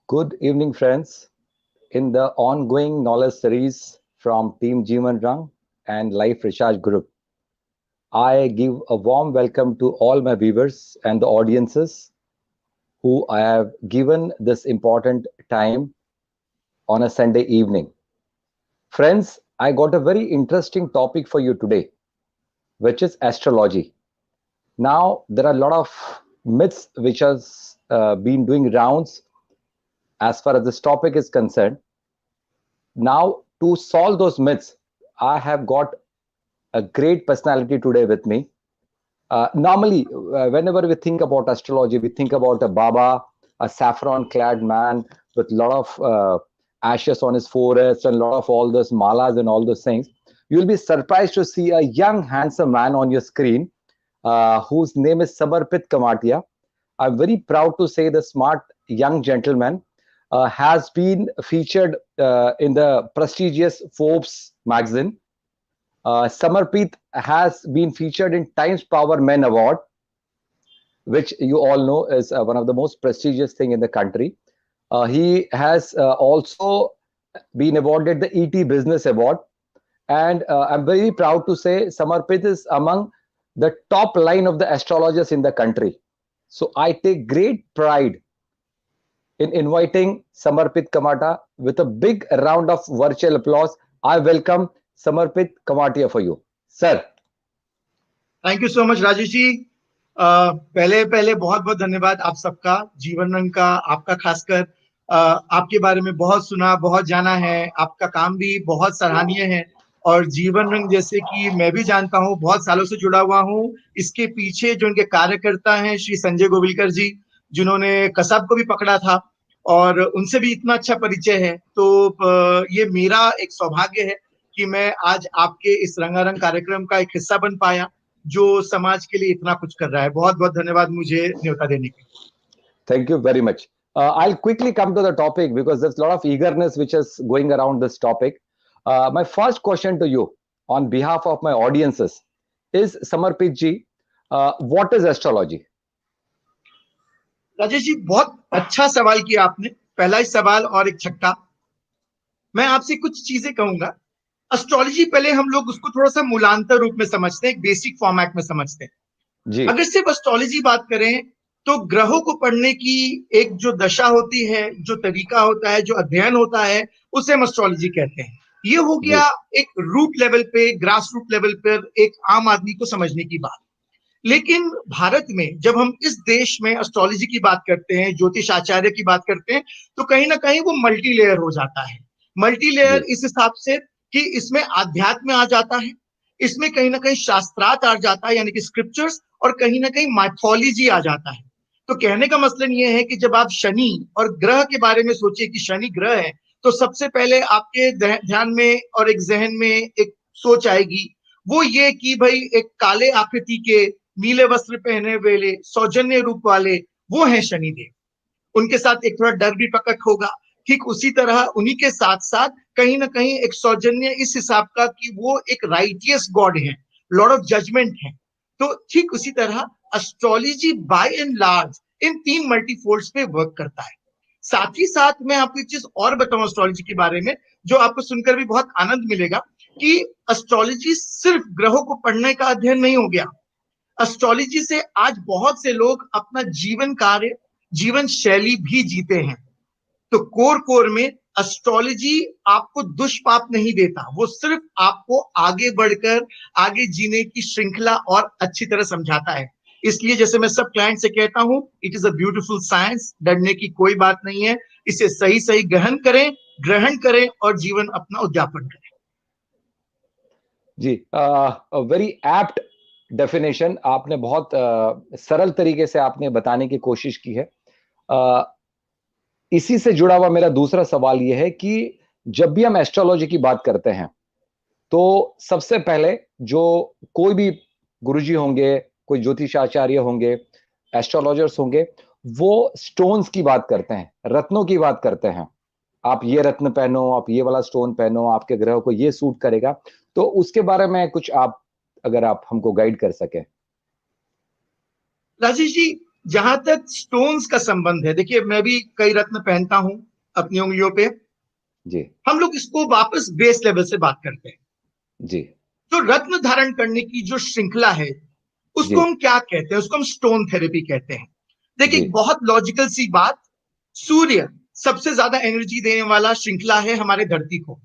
Good evening, friends. In the ongoing knowledge series from Team Jeevan Rang and Life Research Group, I give a warm welcome to all my viewers and the audiences who I have given this important time on a Sunday evening. Friends, I got a very interesting topic for you today, which is astrology. Now, there are a lot of myths which has been doing rounds as far as this topic is concerned. Now, to solve those myths, I have got a great personality today with me. Normally, whenever we think about astrology, we think about a Baba, a saffron-clad man with a lot of ashes on his forehead and a lot of all those malas and all those things. You'll be surprised to see a young, handsome man on your screen whose name is Samarpit Kamatia. I'm very proud to say the smart young gentleman has been featured in the prestigious Forbes magazine. Samarpit has been featured in Times Power Men Award, which you all know is one of the most prestigious thing in the country. He has also been awarded the ET Business Award. And I'm very proud to say Samarpit is among the top line of the astrologers in the country. So I take great pride in inviting Samarpit Kamata with a big round of virtual applause. I welcome Samarpit Kamatia for you. Sir. Thank you so much Rajesh ji. पहले बहुत बहुत धन्यवाद आप सबका, जीवन रंग का, आपका खासकर। आपके बारे में बहुत सुना, बहुत जाना है, आपका काम भी बहुत सराहनीय है और जीवन रंग जैसे कि मैं भी जानता हूँ, बहुत सालों से जुड़ा हुआ हूँ। इसके पीछे जो उनके कार्यकर्ता हैं श्री संजय गोविलकर जी, जिन्होंने कसब को भी पकड़ा था और उनसे भी इतना अच्छा परिचय है। तो ये मेरा एक सौभाग्य है कि मैं आज आपके इस रंगारंग कार्यक्रम का एक हिस्सा बन पाया जो समाज के लिए इतना कुछ कर रहा है। बहुत बहुत धन्यवाद मुझे न्योता देने के लिए। Thank you very much. I'll quickly come to the topic because there's a lot of eagerness which is going around this topic. My first question to you on behalf of my audiences is, Samarpit ji, what is astrology? Rajesh ji, बहुत अच्छा सवाल किया आपने। पहला ही सवाल और एक छक्का। मैं आपसे कुछ चीजें कहूंगा। एस्ट्रोलॉजी पहले हम लोग उसको थोड़ा सा मूलांतर रूप में समझते हैं, एक बेसिक फॉर्मेट में समझते हैं। अगर सिर्फ एस्ट्रोलॉजी बात करें तो ग्रहों को पढ़ने की एक जो दशा होती है, जो तरीका होता है, जो अध्ययन होता है, उसे हम एस्ट्रोलॉजी कहते हैं। ये हो गया एक रूट लेवल पे, ग्रास रूट लेवल पर एक आम आदमी को समझने की बात। लेकिन भारत में जब हम इस देश में एस्ट्रोलॉजी की बात करते हैं, ज्योतिष आचार्य की बात करते हैं, तो कहीं ना कहीं वो मल्टी लेयर हो जाता है। मल्टी लेयर इस हिसाब से कि इसमें आध्यात्म आ जाता है, इसमें कहीं ना कहीं शास्त्रार्थ आ जाता है, यानी कि स्क्रिप्चर्स, और कहीं ना कहीं माइथोलॉजी आ जाता है। तो कहने का मतलब ये है कि जब आप शनि और ग्रह के बारे में सोचिए कि शनि ग्रह है, तो सबसे पहले आपके ध्यान में और एक जहन में एक सोच आएगी, वो ये कि भाई एक काले आकृति के, नीले वस्त्र पहने हुए, सौजन्य रूप वाले, वो हैं शनिदेव। उनके साथ एक थोड़ा डर भी प्रकट होगा। ठीक उसी तरह उन्हीं के साथ साथ कहीं ना कहीं एक सौजन्य इस हिसाब का कि वो एक राइटियस गॉड है, लॉर्ड ऑफ जजमेंट है। तो ठीक उसी तरह astrology by and large in तीन मल्टीफोल्ड्स पे वर्क करता है। साथ ही साथ मैं आपको एक चीज और बताऊं एस्ट्रोलॉजी के बारे में, जो आपको सुनकर भी बहुत आनंद मिलेगा, कि एस्ट्रोलॉजी सिर्फ ग्रहों को पढ़ने का अध्ययन नहीं हो गया। एस्ट्रोलॉजी से आज बहुत से लोग अपना जीवन कार्य, जीवन शैली भी जीते हैं। तो कोर में एस्ट्रोलॉजी आपको दुष्पाप नहीं देता, वो सिर्फ आपको आगे बढ़कर आगे जीने की श्रृंखला और अच्छी तरह समझाता है। इसलिए जैसे मैं सब क्लाइंट से कहता हूं, it is a beautiful science, डरने की कोई बात नहीं है। इसे सही सही ग्रहण करें और जीवन अपना उद्यापन करें। जी, वेरी एप्ट डेफिनेशन आपने बहुत सरल तरीके से आपने बताने की कोशिश की है। इसी से जुड़ा हुआ मेरा दूसरा सवाल यह है कि जब भी हम एस्ट्रोलॉजी की बात करते हैं तो सबसे पहले जो कोई भी गुरुजी होंगे, कोई ज्योतिषाचार्य होंगे, एस्ट्रोलॉजर्स होंगे, वो स्टोन्स की बात करते हैं, रत्नों की बात करते हैं। आप ये रत्न पहनो, आप ये वाला स्टोन पहनो, आपके ग्रह को ये सूट करेगा। तो उसके बारे में कुछ आप अगर आप हमको गाइड कर सकें। राजेश जी, जहां तक स्टोन्स का संबंध है, देखिए मैं भी कई रत्न पहनता हूं अपनी उंगलियों पे। जी हम लोग इसको वापस बेस लेवल से बात करते हैं। जी जो रत्न धारण करने की जो श्रृंखला है, उसको जी हम क्या कहते हैं? उसको हम स्टोन थेरेपी कहते हैं। देखिए, जी एक बहुत लॉजिकल सी बात, सूर्य सबसे ज्यादा एनर्जी देने वाला श्रृंखला है हमारे धरती को।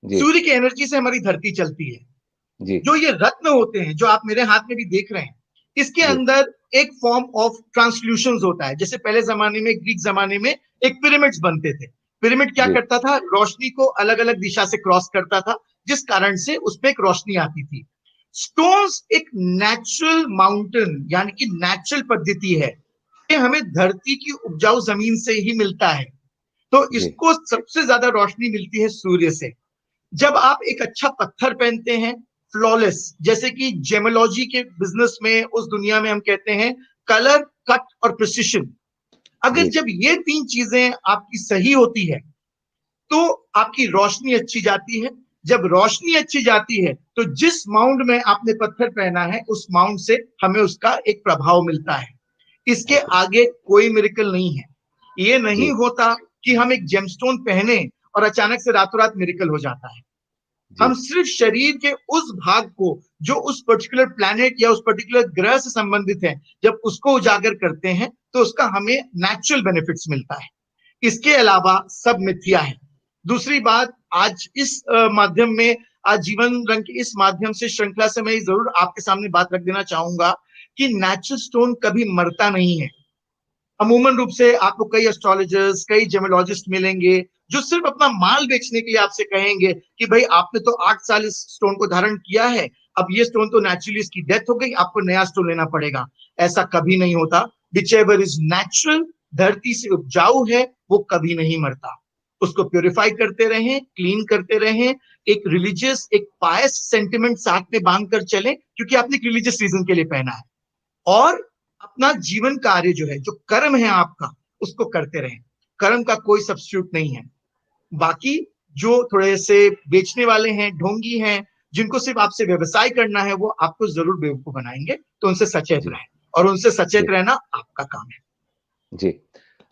जी सूर्य की एनर्जी से हमारी धरती चलती है। जी जो ये रत्न होते हैं, जो आप मेरे हाथ में भी देख रहे हैं, इसके जी अंदर एक फॉर्म ऑफ ट्रांसल्यूशन होता है। जैसे पहले जमाने में, ग्रीक जमाने में एक पिरामिड्स बनते थे। पिरामिड क्या जी करता था? रोशनी को अलग अलग दिशा से क्रॉस करता था, जिस कारण से उसमें एक रोशनी आती थी। स्टोन्स एक नेचुरल माउंटेन, यानी कि नेचुरल पद्धति है। ये हमें धरती की उपजाऊ जमीन से ही मिलता है। तो जी इसको सबसे ज्यादा रोशनी मिलती है सूर्य से। जब आप एक अच्छा पत्थर पहनते हैं, फ्लॉलेस, जैसे कि जेमोलॉजी के बिजनेस में, उस दुनिया में हम कहते हैं कलर, कट और प्रिसिशन। अगर जी जब ये तीन चीजें आपकी सही होती है, तो आपकी रोशनी अच्छी जाती है। जब रोशनी अच्छी जाती है, तो जिस माउंट में आपने पत्थर पहना है, उस माउंट से हमें उसका एक प्रभाव मिलता है। इसके ओके आगे कोई मिरेकल नहीं है। ये नहीं जी होता कि हम एक जेमस्टोन पहने और अचानक से रातों रात मिरेकल हो जाता है। जी हम सिर्फ शरीर के उस भाग को, जो उस पर्टिकुलर प्लैनेट या उस पर्टिकुलर ग्रह से संबंधित है, जब उसको उजागर करते हैं, तो उसका हमें नेचुरल बेनिफिट्स मिलता है। इसके अलावा सब मिथ्या है। दूसरी बात, आज इस माध्यम में, आज जीवन रंग के इस माध्यम से, श्रृंखला से मैं जरूर आपके सामने बात रख देना चाहूंगा कि नेचुरल स्टोन कभी मरता नहीं है। अमूमन रूप से आपको कई एस्ट्रोलॉजर्स, कई जेमोलॉजिस्ट मिलेंगे जो सिर्फ अपना माल बेचने के लिए आपसे कहेंगे कि भाई आपने तो 8 साल इस स्टोन को धारण किया है, अब ये स्टोन तो नेचुरली इसकी डेथ हो गई, आपको नया स्टोन लेना पड़ेगा। ऐसा कभी नहीं होता। विच एवर इज नेचुरल, धरती से उपजाऊ है, वो कभी नहीं मरता। उसको प्योरीफाई करते रहें, क्लीन करते रहें, एक रिलीजियस, एक पायस सेंटिमेंट साथ में बांध कर चलें, क्योंकि आपने एक रिलीजियस रीजन के लिए पहना है। और अपना जीवन कार्य जो है, जो कर्म है आपका, उसको करते रहें। कर्म का कोई सब्स्टिट्यूट नहीं है। बाकी जो थोड़े से बेचने वाले हैं, ढोंगी हैं, जिनको सिर्फ आपसे व्यवसाय करना है, वो आपको जरूर बेवकूफ बनाएंगे। तो उनसे सचेत जी रहें, और उनसे सचेत जी रहना आपका काम है। जी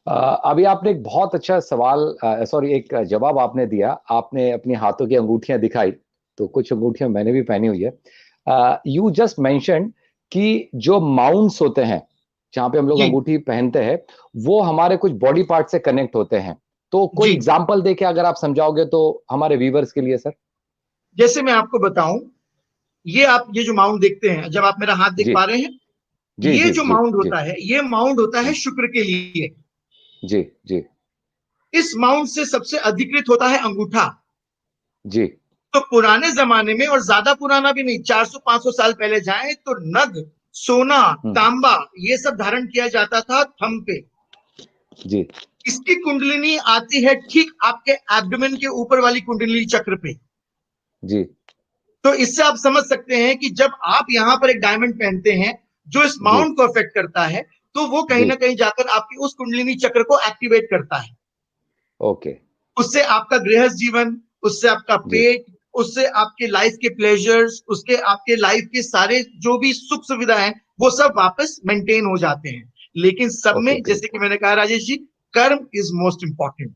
अभी आपने एक बहुत अच्छा सवाल सॉरी एक जवाब आपने दिया। आपने अपनी हाथों की अंगूठियां दिखाई, तो कुछ अंगूठियां मैंने भी पहनी हुई है। यू जस्ट मेंशन कि जो माउंट्स होते हैं जहां पे हम लोग जी अंगूठी पहनते हैं, वो हमारे कुछ बॉडी पार्ट से कनेक्ट होते हैं। तो कोई जी। एग्जांपल देके अगर आप समझाओगे तो हमारे व्यूवर्स के लिए सर। जैसे मैं आपको बताऊं, ये आप ये जो माउंट देखते हैं, जब आप मेरा हाथ देख जी पा रहे हैं, जी ये जी जो जी माउंट जी होता है, ये माउंट होता है हम्म, शुक्र के लिए। जी जी इस माउंट से सबसे अधिकृत होता है अंगूठा। जी तो पुराने जमाने में, और ज्यादा पुराना भी नहीं, 400-500 साल पहले जाए तो नग, सोना, हम्म, तांबा, ये सब धारण किया जाता था थंब पे। जी इसकी कुंडलिनी आती है ठीक आपके एब्डोमेन के ऊपर वाली कुंडलिनी चक्र पे। जी तो इससे आप समझ सकते हैं कि जब आप यहां पर एक डायमंड पहनते हैं, जो इस जी माउंट को अफेक्ट करता है, तो वो कहीं जी ना कहीं जाकर आपकी उस कुंडलिनी चक्र को एक्टिवेट करता है। ओके उससे आपका गृहस्थ जीवन, उससे आपका जी पेट, उससे आपके लाइफ के प्लेजर्स, उसके आपके लाइफ के सारे जो भी सुख सुविधा है, वो सब वापस मेंटेन हो जाते हैं। लेकिन सब ओके में, जैसे ग्रेट कि मैंने कहा राजेश जी, कर्म इज मोस्ट इंपॉर्टेंट।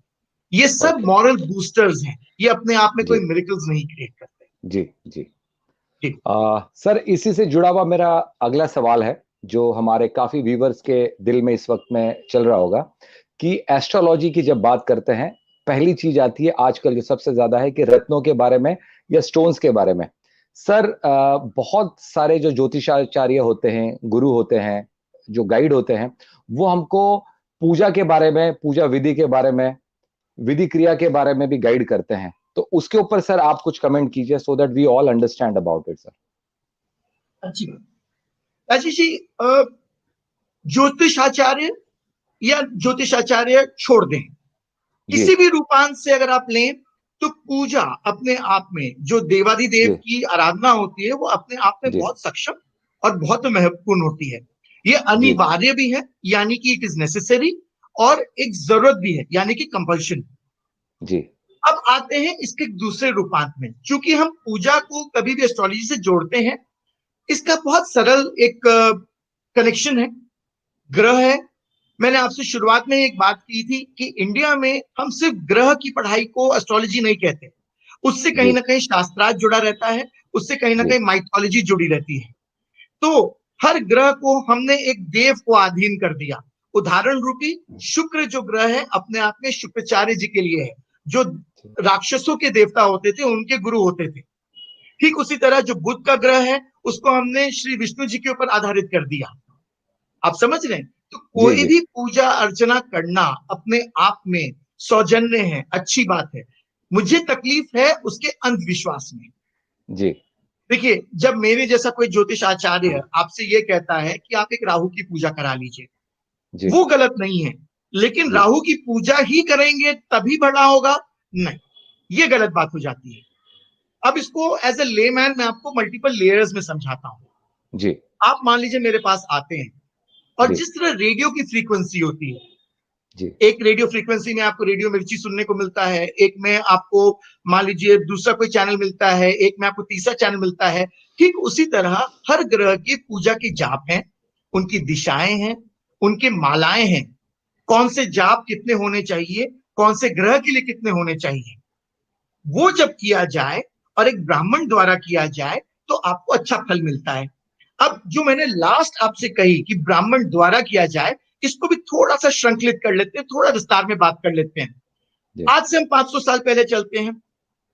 ये सब ओके मॉरल बूस्टर्स हैं, ये अपने आप में कोई जी मिरेकल्स नहीं क्रिएट करते। जी जी जी सर इसी से जुड़ा हुआ मेरा अगला सवाल है जो हमारे काफी व्यूवर्स के दिल में इस वक्त में चल रहा होगा कि एस्ट्रोलॉजी की जब बात करते हैं, पहली चीज आती है आजकल जो सबसे ज्यादा है कि रत्नों के बारे में या स्टोन्स के बारे में। सर बहुत सारे जो ज्योतिषाचार्य होते हैं, गुरु होते हैं, जो गाइड होते हैं, वो हमको पूजा के बारे में, पूजा विधि के बारे में, विधि क्रिया के बारे में भी गाइड करते हैं। तो उसके ऊपर सर आप कुछ कमेंट कीजिए so that we all understand about it sir. अच्छी बात। राजेश जी, ज्योतिषाचार्य या ज्योतिषाचार्य छोड़ दें, जी किसी भी रूपांश से अगर आप लें तो पूजा अपने आप में जो देवाधिदेव जी की आराधना होती है वो अपने आप में जी बहुत सक्षम और बहुत महत्वपूर्ण होती है। ये जी अनिवार्य भी है, यानी कि इट इज नेसेसरी, और एक जरूरत भी है, यानी कि कंपल्शन। जी अब आते हैं इसके दूसरे रूपांत में। चूंकि हम पूजा को कभी भी एस्ट्रोलॉजी से जोड़ते हैं, इसका बहुत सरल एक कनेक्शन है, ग्रह है। मैंने आपसे शुरुआत में एक बात की थी कि इंडिया में हम सिर्फ ग्रह की पढ़ाई को एस्ट्रोलॉजी नहीं कहते, उससे कहीं जी ना कहीं शास्त्रार्थ जुड़ा रहता है, उससे कहीं ना जी कहीं माइथोलॉजी जुड़ी रहती है। तो हर ग्रह को हमने एक देव को अधीन कर दिया। उदाहरण रूपी शुक्र जो ग्रह है अपने आप में शुक्राचार्य जी के लिए है, जो राक्षसों के देवता होते थे, उनके गुरु होते थे। ठीक उसी तरह जो बुध का ग्रह है उसको हमने श्री विष्णु जी के ऊपर आधारित कर दिया। आप समझ रहे हैं? तो जी कोई जी भी पूजा अर्चना करना अपने आप में सौजन्य है, अच्छी बात है। मुझे तकलीफ है उसके अंधविश्वास में। जी देखिए, जब मेरे जैसा कोई ज्योतिष आचार्य आपसे ये कहता है कि आप एक राहु की पूजा करा लीजिए, जी वो गलत नहीं है। लेकिन जी राहु की पूजा ही करेंगे तभी बड़ा होगा, नहीं, ये गलत बात हो जाती है। अब इसको एज ए लेमैन मैं आपको मल्टीपल लेयर्स में समझाता हूं। जी आप मान लीजिए मेरे पास आते हैं, और जी जिस तरह रेडियो की फ्रीक्वेंसी होती है, जी एक रेडियो फ्रीक्वेंसी में आपको रेडियो मिर्ची सुनने को मिलता है, एक में आपको मान लीजिए दूसरा कोई चैनल मिलता है, एक में आपको तीसरा चैनल मिलता है। ठीक उसी तरह हर ग्रह की पूजा के जाप हैं, उनकी दिशाएं हैं, उनके मालाएं हैं। कौन से जाप कितने होने चाहिए, कौन से ग्रह के लिए कितने होने चाहिए, वो जब किया जाए और एक ब्राह्मण द्वारा किया जाए तो आपको अच्छा फल मिलता है। अब जो मैंने लास्ट आपसे कही कि ब्राह्मण द्वारा किया जाए, इसको भी थोड़ा सा श्रृंखलित कर लेते हैं, थोड़ा विस्तार में बात कर लेते हैं। जी आज से हम 500 साल पहले चलते हैं।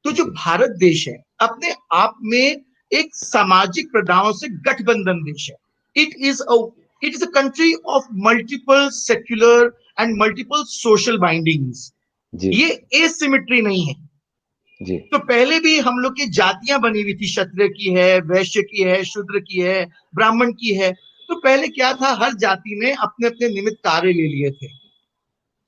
तो जो जी भारत देश है अपने आप में एक सामाजिक प्रथाओं से गठबंधन देश है। It is a it is a country of multiple secular and multiple social bindings. जी ये एसिमेट्री नहीं है। जी तो पहले भी हम लोग की जातियां बनी हुई थी, क्षत्रिय की है, वैश्य की है, शूद्र की है, ब्राह्मण की है। तो पहले क्या था, हर जाति ने अपने अपने निमित्त कार्य ले लिए थे।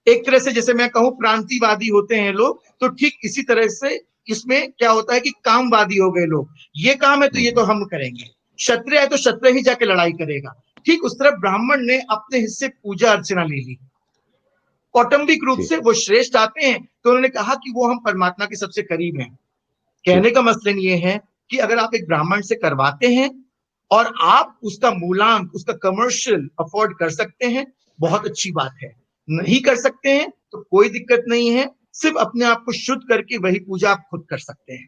एक तरह से जैसे मैं कहूं क्रांतिवादी होते हैं लोग, तो ठीक इसी तरह से इसमें क्या होता है कि कामवादी हो गए लोग। ये काम है तो ये तो हम करेंगे, क्षत्रिय है तो क्षत्रिय ही जाके लड़ाई करेगा। ठीक उस तरह ब्राह्मण ने अपने हिस्से पूजा अर्चना ले ली। कौटुंबिक रूप जी से वो श्रेष्ठ आते हैं तो उन्होंने कहा कि वो हम परमात्मा के सबसे करीब हैं। जी कहने का मतलब ये है कि अगर आप एक ब्राह्मण से करवाते हैं और आप उसका मूलांक, उसका कमर्शियल अफोर्ड कर सकते हैं, बहुत अच्छी बात है। नहीं कर सकते हैं तो कोई दिक्कत नहीं है, सिर्फ अपने आप को शुद्ध करके वही पूजा आप खुद कर सकते हैं।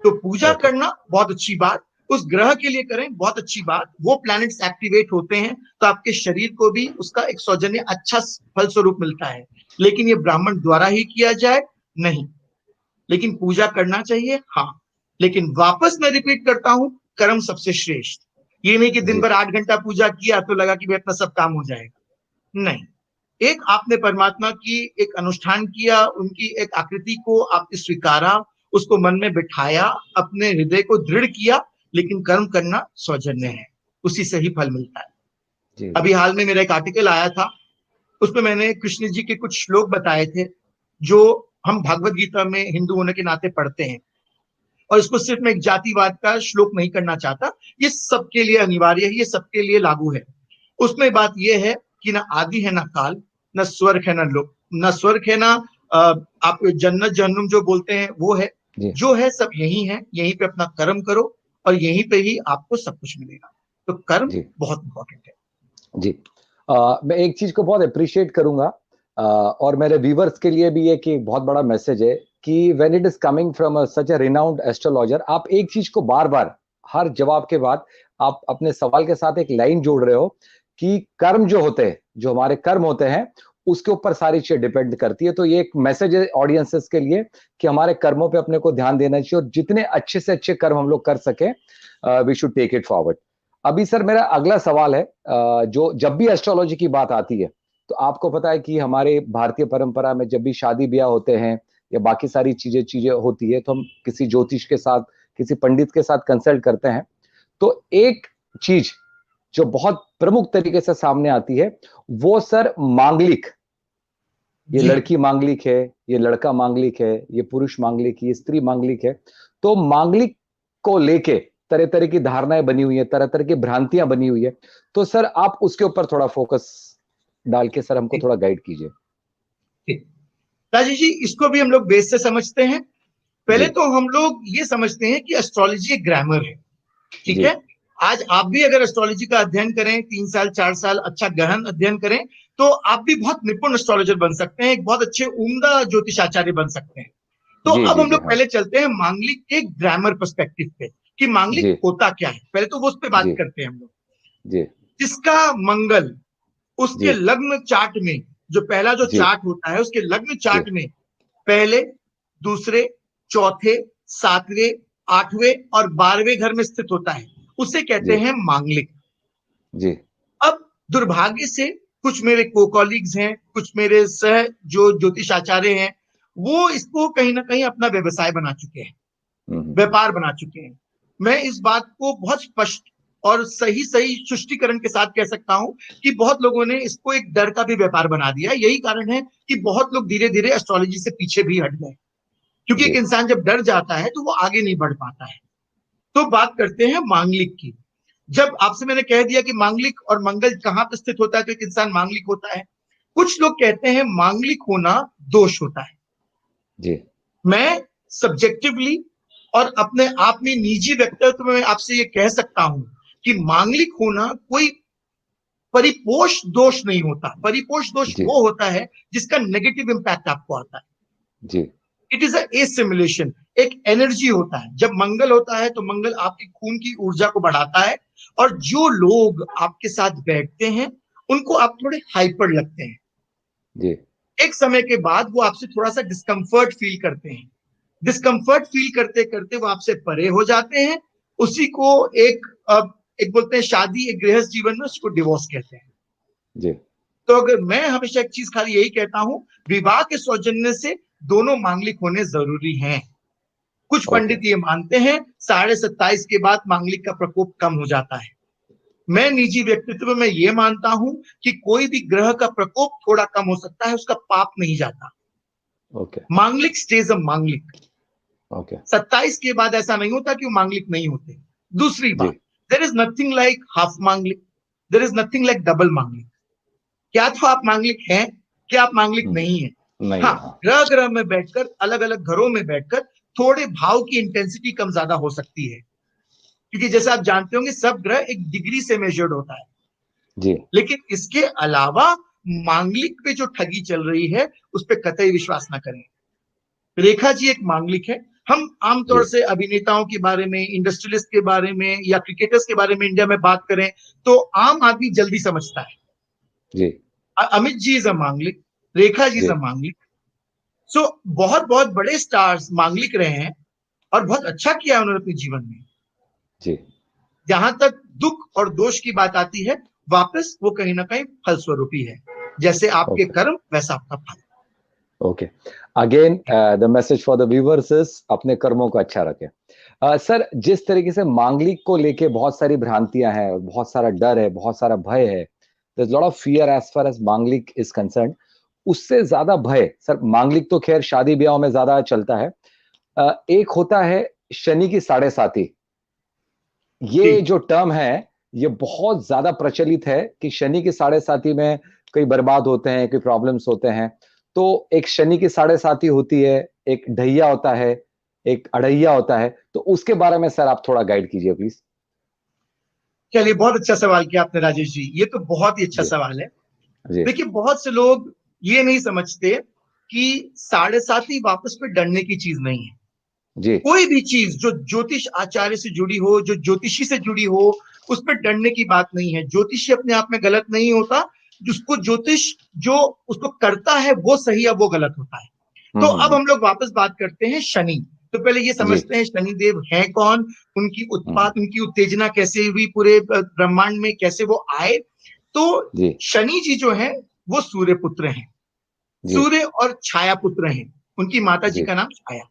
तो पूजा ओके करना बहुत अच्छी बात, उस ग्रह के लिए करें बहुत अच्छी बात। वो प्लैनेट्स एक्टिवेट होते हैं तो आपके शरीर को भी उसका एक सौजन्य अच्छा फल स्वरूप मिलता है। लेकिन ये ब्राह्मण द्वारा ही किया जाए, नहीं। लेकिन पूजा करना चाहिए, हाँ। लेकिन वापस मैं रिपीट करता हूं, कर्म सबसे श्रेष्ठ। ये नहीं कि दिन जी भर 8 घंटा पूजा किया तो लगा कि अपना सब काम हो जाएगा, नहीं। एक आपने परमात्मा की एक अनुष्ठान किया, उनकी एक आकृति को आपने स्वीकारा, उसको मन में बिठाया, अपने हृदय को दृढ़ किया। लेकिन कर्म करना सौजन्य है, उसी से ही फल मिलता है। जी जी अभी हाल में मेरा एक आर्टिकल आया था, उसमें मैंने कृष्ण जी के कुछ श्लोक बताए थे जो हम भगवत गीता में हिंदू होने के नाते पढ़ते हैं। और इसको सिर्फ मैं एक जातिवाद का श्लोक नहीं करना चाहता, ये सबके लिए अनिवार्य है, ये सबके लिए लागू है। उसमें बात यह है कि ना आदि है ना काल, ना स्वर्ग है ना लोक, ना स्वर्ग है ना आप जन्नत जहन्नुम जो बोलते हैं वो है। जी जो है सब यही है, यहीं पे अपना कर्म करो और यहीं पे ही आपको सब कुछ मिलेगा। तो कर्म जी बहुत इंपॉर्टेंट है। जी मैं एक चीज को बहुत अप्रिशिएट करूंगा और मेरे व्यूवर्स के लिए भी एक बहुत बड़ा मैसेज है कि when it is coming from such a renowned astrologer, आप एक चीज को बार बार हर जवाब के बाद आप अपने सवाल के साथ एक लाइन जोड़ रहे हो कि कर्म जो होते हैं, जो हमारे कर्म होते हैं, उसके ऊपर सारी चीजें डिपेंड करती है। तो ये एक मैसेज है ऑडियंसेस के लिए कि हमारे कर्मों पे अपने को ध्यान देना चाहिए और जितने अच्छे से अच्छे कर्म हम लोग कर सके, we should take it forward. अभी सर मेरा अगला सवाल है, जो जब भी एस्ट्रोलॉजी की बात आती है तो आपको पता है कि हमारे भारतीय परंपरा में जब भी शादी ब्याह होते हैं या बाकी सारी चीजें चीजें होती है तो हम किसी ज्योतिष के साथ, किसी पंडित के साथ कंसल्ट करते हैं। तो एक चीज जो बहुत प्रमुख तरीके से सामने आती है वो सर मांगलिक, ये जी लड़की मांगलिक है, ये लड़का मांगलिक है, ये पुरुष मांगलिक, ये स्त्री मांगलिक है। तो मांगलिक को लेके तरह तरह की धारणाएं बनी हुई है, तरह तरह की भ्रांतियां बनी हुई है। तो सर आप उसके ऊपर थोड़ा फोकस डाल के सर हमको थोड़ा गाइड कीजिए। ठीक। राजेश जी, इसको भी हम लोग बेस से समझते हैं। पहले जी तो हम लोग ये समझते हैं कि एस्ट्रोलॉजी एक ग्रामर है। ठीक जी है। आज आप भी अगर एस्ट्रोलॉजी का अध्ययन करें, 3 साल 4 साल अच्छा गहन अध्ययन करें, तो आप भी बहुत निपुण एस्ट्रोलॉजर बन सकते हैं, एक बहुत अच्छे उम्दा ज्योतिषाचार्य बन सकते हैं। तो जी अब जी हम जी लोग हाँ पहले चलते हैं मांगलिक के ग्रामर पर्सपेक्टिव पे, कि मांगलिक जी होता क्या है। पहले तो वो उस पर बात जी करते हैं हम लोग। जी जिसका मंगल उसके जी लग्न चार्ट में, जो पहला जो जी चार्ट होता है उसके लग्न जी चार्ट में पहले, दूसरे, चौथे, सातवें, आठवें और 12वें घर में स्थित होता है, उसे कहते जी हैं मांगलिक। जी अब दुर्भाग्य से कुछ मेरे को कॉलीग्स हैं, कुछ मेरे सह जो ज्योतिषाचार्य हैं, वो इसको कहीं ना कहीं अपना व्यवसाय बना चुके हैं, हम्म, व्यापार बना चुके हैं। मैं इस बात को बहुत स्पष्ट और सही सही सुष्टिकरण के साथ कह सकता हूं कि बहुत लोगों ने इसको एक डर का भी व्यापार बना दिया। यही कारण है कि बहुत लोग धीरे धीरे एस्ट्रोलॉजी से पीछे भी हट गए, क्योंकि एक जी इंसान जब डर जाता है तो वो आगे नहीं बढ़ पाता है। तो बात करते हैं मांगलिक की। जब आपसे मैंने कह दिया कि मांगलिक और मंगल कहां पर स्थित होता है तो एक इंसान मांगलिक होता है। कुछ लोग कहते हैं मांगलिक होना दोष होता है। जी मैं सब्जेक्टिवली और अपने आप में निजी व्यक्तित्व में आपसे ये कह सकता हूं कि मांगलिक होना कोई परिपोष दोष नहीं होता। परिपोष दोष जी वो होता है जिसका नेगेटिव इंपैक्ट आपको आता है। जी इट इज ए सिमुलेशन, एक एनर्जी होता है। जब मंगल होता है तो मंगल आपके खून की ऊर्जा को बढ़ाता है, और जो लोग आपके साथ बैठते हैं उनको आप थोड़े हाइपर लगते हैं। जी एक समय के बाद वो आपसे थोड़ा सा डिस्कंफर्ट फील करते हैं। डिस्कंफर्ट फील करते करते वो आपसे परे हो जाते हैं। उसी को एक बोलते हैं शादी, एक गृहस्थ जीवन में उसको डिवोर्स कहते हैं। जी तो अगर मैं हमेशा एक चीज खाली यही कहता हूं, विवाह के सौजन्य से दोनों मांगलिक होने जरूरी हैं। कुछ ओके पंडित ये मानते हैं 27.5 के बाद मांगलिक का प्रकोप कम हो जाता है। मैं निजी व्यक्तित्व में ये मानता हूं कि कोई भी ग्रह का प्रकोप थोड़ा कम हो सकता है, उसका पाप नहीं जाता। ओके मांगलिक स्टेज अ मांगलिक। ओके 27 के बाद ऐसा नहीं होता कि वो मांगलिक नहीं होते। दूसरी जी बात, there is nothing like half manglik, there is nothing like double manglik. क्या तो आप मांगलिक हैं, क्या आप मांगलिक हम्म, नहीं है। नहीं हाँ, है हाँ ग्रह ग्रह में बैठकर, अलग अलग घरों में बैठकर थोड़े भाव की इंटेंसिटी कम ज्यादा हो सकती है, क्योंकि जैसे आप जानते होंगे सब ग्रह एक डिग्री से मेजर्ड होता है। जी लेकिन इसके अलावा मांगलिक पे जो ठगी चल रही है उस पर कतई विश्वास ना करें। रेखा जी एक मांगलिक है। हम जी आमतौर से अभिनेताओं के बारे में, इंडस्ट्रियलिस्ट के बारे में या क्रिकेटर्स के बारे में इंडिया में बात करें तो आम आदमी जल्दी समझता है। जी अमित जी इज अ मांगलिक, रेखा जी इज जी अ मांगलिक। सो बहुत बहुत बड़े स्टार्स मांगलिक रहे हैं और बहुत अच्छा किया उन्होंने अपने जीवन में। जी जहां तक दुख और दोष की बात आती है, वापस वो कहीं ना कहीं फलस्वरूपी है। जैसे आपके ओके कर्म वैसा आपका फल। Okay again the message for the viewers is अपने कर्मों को अच्छा रखें। सर जिस तरीके से मांगलिक को लेके बहुत सारी भ्रांतियां हैं और बहुत सारा डर है, बहुत सारा भय है, there is lot of fear as far as Manglik is concerned. उससे ज्यादा भय सर, मांगलिक तो खैर शादी ब्याह में ज्यादा चलता है। एक होता है शनि की साढ़े साती। ये ठीक। जो टर्म है ये बहुत ज्यादा प्रचलित है कि शनि की साढ़े साती में कई बर्बाद होते हैं, कोई प्रॉब्लम्स होते हैं। तो एक शनि की साढ़े साती होती है, एक ढैया होता है, एक अढ़ैया होता है। तो उसके बारे में सर आप थोड़ा गाइड कीजिए प्लीज। चलिए, बहुत अच्छा सवाल किया आपने राजेश जी, ये तो बहुत ही अच्छा जी सवाल है। जी देखिए, बहुत से लोग ये नहीं समझते कि साढ़े साती वापस पे डरने की चीज नहीं है। जी कोई भी चीज जो ज्योतिष आचार्य से जुड़ी हो, जो ज्योतिषी से जुड़ी हो, उस पर डरने की बात नहीं है। ज्योतिषी अपने आप में गलत नहीं होता, जिसको ज्योतिष जो उसको करता है वो सही है, वो गलत होता है। तो अब हम्म, हम लोग वापस बात करते हैं शनि। तो पहले ये जी समझते हैं शनि देव हैं कौन, उनकी हम्म, उत्पात, उनकी उत्तेजना कैसे हुई पूरे ब्रह्मांड में, कैसे वो आए। तो जी शनि जी जो है वो सूर्य पुत्र हैं, जी सूर्य और छाया पुत्र हैं। उनकी माता जी जी का नाम छाया।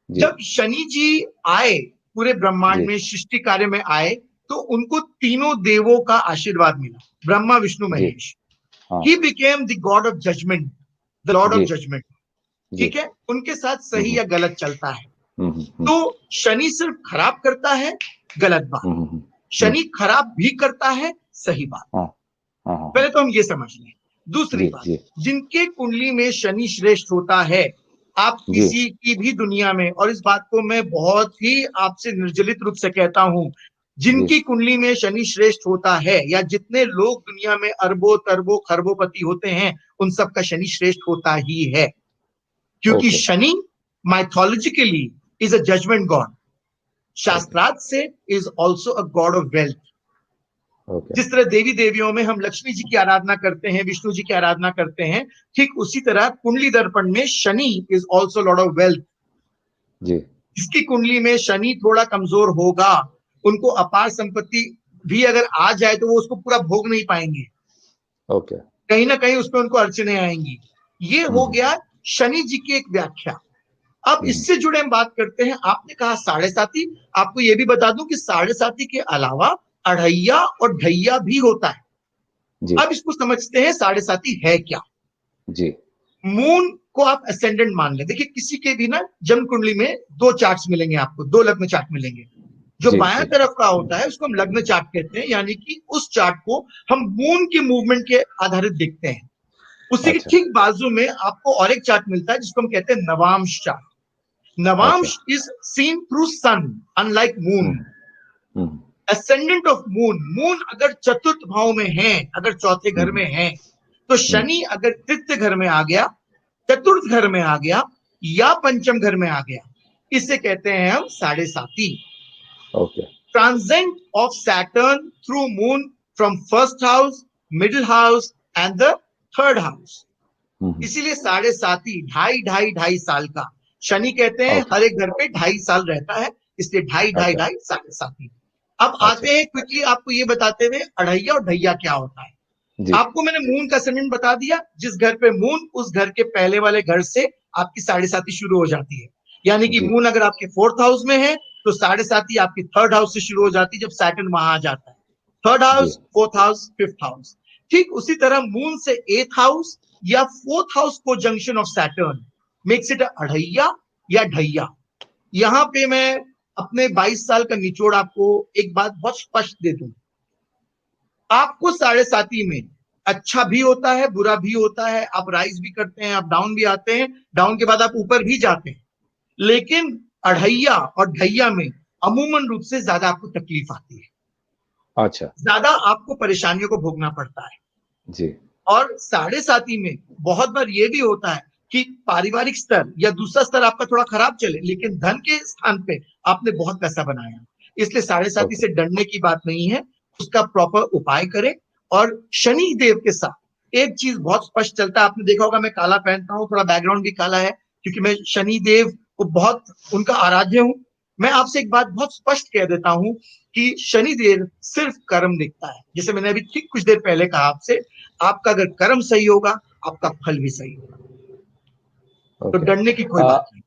जी जब शनि जी आए पूरे ब्रह्मांड जी में सृष्टि कार्य में आए, तो उनको तीनों देवों का आशीर्वाद मिला, ब्रह्मा विष्णु जी महेश। हाँ he became the god of judgment. The lord of जी जजमेंट, जी ठीक है, उनके साथ सही या गलत चलता है। हम्म तो शनि सिर्फ खराब करता है, गलत बात। शनि खराब भी करता है, सही बात। हाँ हाँ हाँ पहले तो हम ये समझ लें। दूसरी जी बात, जी जिनके कुंडली में शनि श्रेष्ठ होता है, आप जी किसी की भी दुनिया में, और इस बात को मैं बहुत ही आपसे निर्जलित रूप से कहता हूं, जी जिनकी कुंडली में शनि श्रेष्ठ होता है, या जितने लोग दुनिया में अरबों तरबों खरबोपति होते हैं, उन सबका शनि श्रेष्ठ होता ही है। क्योंकि okay Shani mythologically is a judgement god, शास्त्रार्थ से is also a god of wealth. Okay जिस तरह देवी देवियों में हम लक्ष्मी जी की आराधना करते हैं, विष्णु जी की आराधना करते हैं, ठीक उसी तरह कुंडली दर्पण में Shani is also lord of wealth. जी जिसकी कुंडली में शनि थोड़ा कमजोर होगा, उनको अपार संपत्ति भी अगर आ जाए तो वो उसको पूरा भोग नहीं पाएंगे, ओके कहीं ना कहीं उसमें उनको अड़चने आएंगी। ये हो गया शनि जी की एक व्याख्या। अब इससे जुड़े हम बात करते हैं। आपने कहा साढ़े साती, आपको यह भी बता दूं कि साढ़े साती के अलावा अढ़ैया और ढैया भी होता है। जी अब इसको समझते हैं साढ़े साती है क्या। जी मून को आप असेंडेंट मान ले। देखिए, किसी के भी ना जन्म कुंडली में दो चार्ट्स मिलेंगे आपको, दो लग्न चार्ट मिलेंगे। जो जी बायां जी तरफ का होता है उसको हम लग्न चार्ट कहते हैं, यानी कि उस चार्ट को हम मून के मूवमेंट के आधारित देखते हैं। उसी के अच्छा ठीक बाजू में आपको और एक चार्ट मिलता है जिसको हम कहते हैं नवांश चार्ट। अच्छा Navamsa is seen through sun, unlike moon. Hmm ascendant of moon, moon अगर चतुर्थ भाव में है, अगर चौथे घर में है, तो शनि अगर तृतीय घर में आ गया, चतुर्थ घर में आ गया, या पंचम घर में आ गया, इसे कहते हैं हम साढ़े साती। Okay ट्रांजेंट of Saturn through moon from first house, middle house and the third house. इसीलिए साढ़े साती ढाई ढाई ढाई साल का। शनि कहते हैं ओके हर एक घर पे 2.5 साल रहता है, इसलिए ढाई ढाई अच्छा ढाई साढ़े साती। अब अच्छा आते हैं क्विकली आपको ये बताते हुए अढ़ैया और ढैया क्या होता है। जी आपको मैंने मून का असेंडेंट बता दिया। जिस घर पे मून, उस घर के पहले वाले घर से आपकी साढ़े साती शुरू हो जाती है। यानी कि जी मून अगर आपके फोर्थ हाउस में है तो साढ़े साती आपकी थर्ड हाउस से शुरू हो जाती है, जब सैटर्न वहां आ जाता है। थर्ड जी house, fourth house, fifth house. ठीक उसी तरह मून से एथ हाउस या फोर्थ हाउस को junction of Saturn makes it अढ़ैया या ढैया। यहां पे मैं अपने 22 साल का निचोड़ आपको एक बात बहुत स्पष्ट दे दूं। आपको साढ़े साती में अच्छा भी होता है, बुरा भी होता है, आप राइज भी करते हैं, आप डाउन भी आते हैं, डाउन के बाद आप ऊपर भी जाते हैं। लेकिन अढ़ैया और ढैया में अमूमन रूप से ज्यादा आपको तकलीफ आती है, अच्छा ज्यादा आपको परेशानियों को भोगना पड़ता है। जी और साढ़े साती में बहुत बार ये भी होता है कि पारिवारिक स्तर या दूसरा स्तर आपका थोड़ा खराब चले, लेकिन धन के स्थान पे आपने बहुत पैसा बनाया। इसलिए साढ़े साती ओके से डरने की बात नहीं है, उसका प्रॉपर उपाय करें। और शनि देव के साथ एक चीज बहुत स्पष्ट चलता है, आपने देखा होगा मैं काला पहनता हूं, थोड़ा बैकग्राउंड भी काला है क्योंकि मैं शनि देव को बहुत उनका आराध्य हूं। मैं आपसे एक बात बहुत स्पष्ट कह देता हूं कि शनि देव सिर्फ कर्म देखता है। जैसे मैंने अभी ठीक कुछ देर पहले कहा आपसे, आपका अगर कर्म सही होगा, आपका फल भी सही होगा। तो ओके डरने की कोई बात नहीं।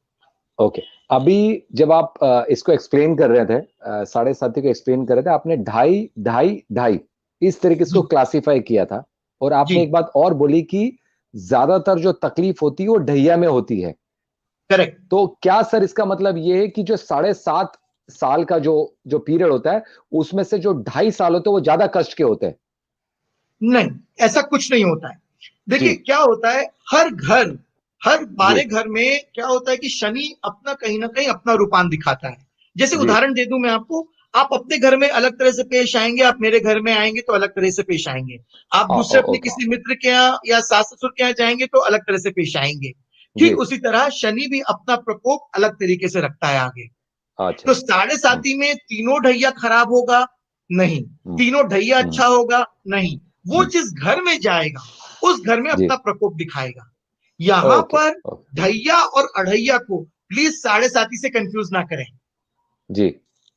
ओके अभी जब आप इसको एक्सप्लेन कर रहे थे, साढ़े साती को एक्सप्लेन कर रहे थे, आपने ढाई ढाई ढाई इस तरीके से जी क्लासिफाई किया था। और आपने जी, एक बात और बोली कि ज्यादातर जो तकलीफ होती है वो ढैया में होती है। करेक्ट। तो क्या सर इसका मतलब ये है कि जो 7.5 साल का जो जो पीरियड होता है, उसमें से जो 2.5 साल होते हैं वो ज्यादा कष्ट के होते हैं? नहीं, ऐसा कुछ नहीं होता है। जी देखिए क्या होता है, हर घर, हर जी बारे घर में क्या होता है कि शनि अपना कहीं ना कहीं अपना रूपांतर दिखाता है। जैसे जी उदाहरण दे दूं मैं आपको, आप अपने घर में अलग तरह से पेश आएंगे, आप मेरे घर में आएंगे तो अलग तरह से पेश आएंगे। आप दूसरे अपने ओके किसी मित्र के यहाँ या सास ससुर के यहाँ जाएंगे तो अलग तरह से पेश आएंगे। जी ठीक उसी तरह शनि भी अपना प्रकोप अलग तरीके से रखता है आगे। अच्छा तो साढ़े साती में तीनों ढैया खराब होगा? नहीं। हम्म तीनों ढैया हम्म अच्छा होगा? नहीं। वो हम्म, जिस घर में जाएगा उस घर में जी अपना प्रकोप दिखाएगा। यहां ओके पर ओके ढैया और अढ़ैया को प्लीज साढ़े साती से कंफ्यूज ना करें। जी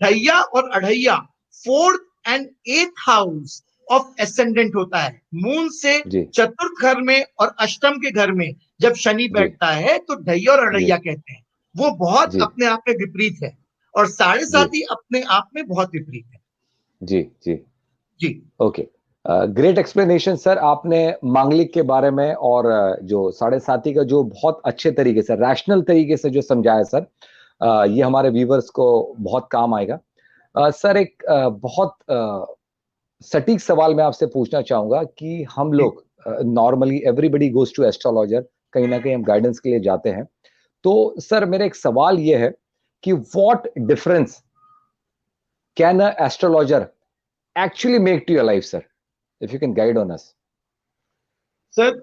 ढैया और अढ़ैया fourth and eighth house of ascendant होता है। मून से जी चतुर्थ घर में और अष्टम के घर में जब शनि जी बैठता है तो ढैया और जी अढ़ैया कहते हैं। वो बहुत जी अपने आप में विपरीत है, और साढ़े जी साती अपने आप में बहुत विपरीत है। जी जी जी ओके ग्रेट एक्सप्लेनेशन सर, आपने मांगलिक के बारे में और जो साढ़े साथी का जो बहुत अच्छे तरीके से रैशनल तरीके से जो समझाया सर, ये हमारे व्यूवर्स को बहुत काम आएगा। सर एक बहुत सटीक सवाल मैं आपसे पूछना चाहूंगा कि हम लोग normally everybody goes to astrologer, कहीं ना कहीं हम गाइडेंस के लिए जाते हैं। तो सर मेरा एक सवाल ये है कि what difference can a astrologer actually make to your life, sir? If you can guide on us. Sir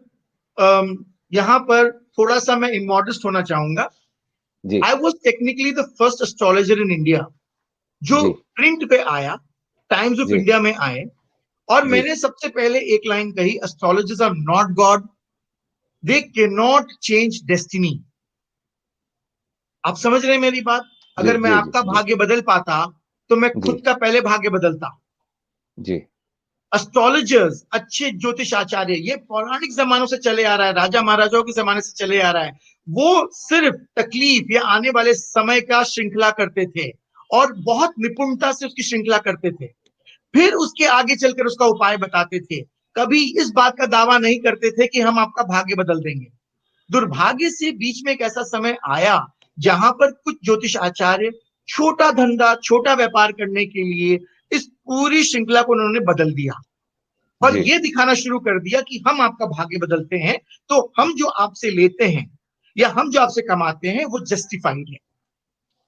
यहाँ पर थोड़ा सा मैं इमोडेस्ट होना चाहूंगा। जी। I was technically the first astrologer in India जो जी। प्रिंट पे आया, टाइम्स ऑफ जी। इंडिया में आए, और जी। मैंने सबसे पहले एक लाइन कही, astrologers are not god, they can not change destiny. आप समझ रहे हैं मेरी बात? जी। अगर मैं जी। आपका जी। भाग्य बदल पाता तो मैं जी। खुद का पहले भाग्य बदलता। जी। एस्ट्रोलॉजर्स, अच्छे ज्योतिष आचार्य, ये पौराणिक जमानों से चले आ रहा है, राजा महाराजाओं के जमाने से चले आ रहा है। वो सिर्फ तकलीफ या आने वाले समय का श्रृंखला करते थे और बहुत निपुणता से उसकी श्रृंखला करते थे, फिर उसके आगे चलकर उसका उपाय बताते थे। कभी इस बात का दावा नहीं करते थे कि हम आपका भाग्य बदल देंगे। दुर्भाग्य से बीच में एक ऐसा समय आया जहां पर कुछ ज्योतिष आचार्य छोटा धंधा, छोटा व्यापार करने के लिए इस पूरी श्रृंखला को उन्होंने बदल दिया और जी। ये दिखाना शुरू कर दिया कि हम आपका भाग्य बदलते हैं, तो हम जो आपसे लेते हैं या हम जो आपसे कमाते हैं वो जस्टिफाइड है।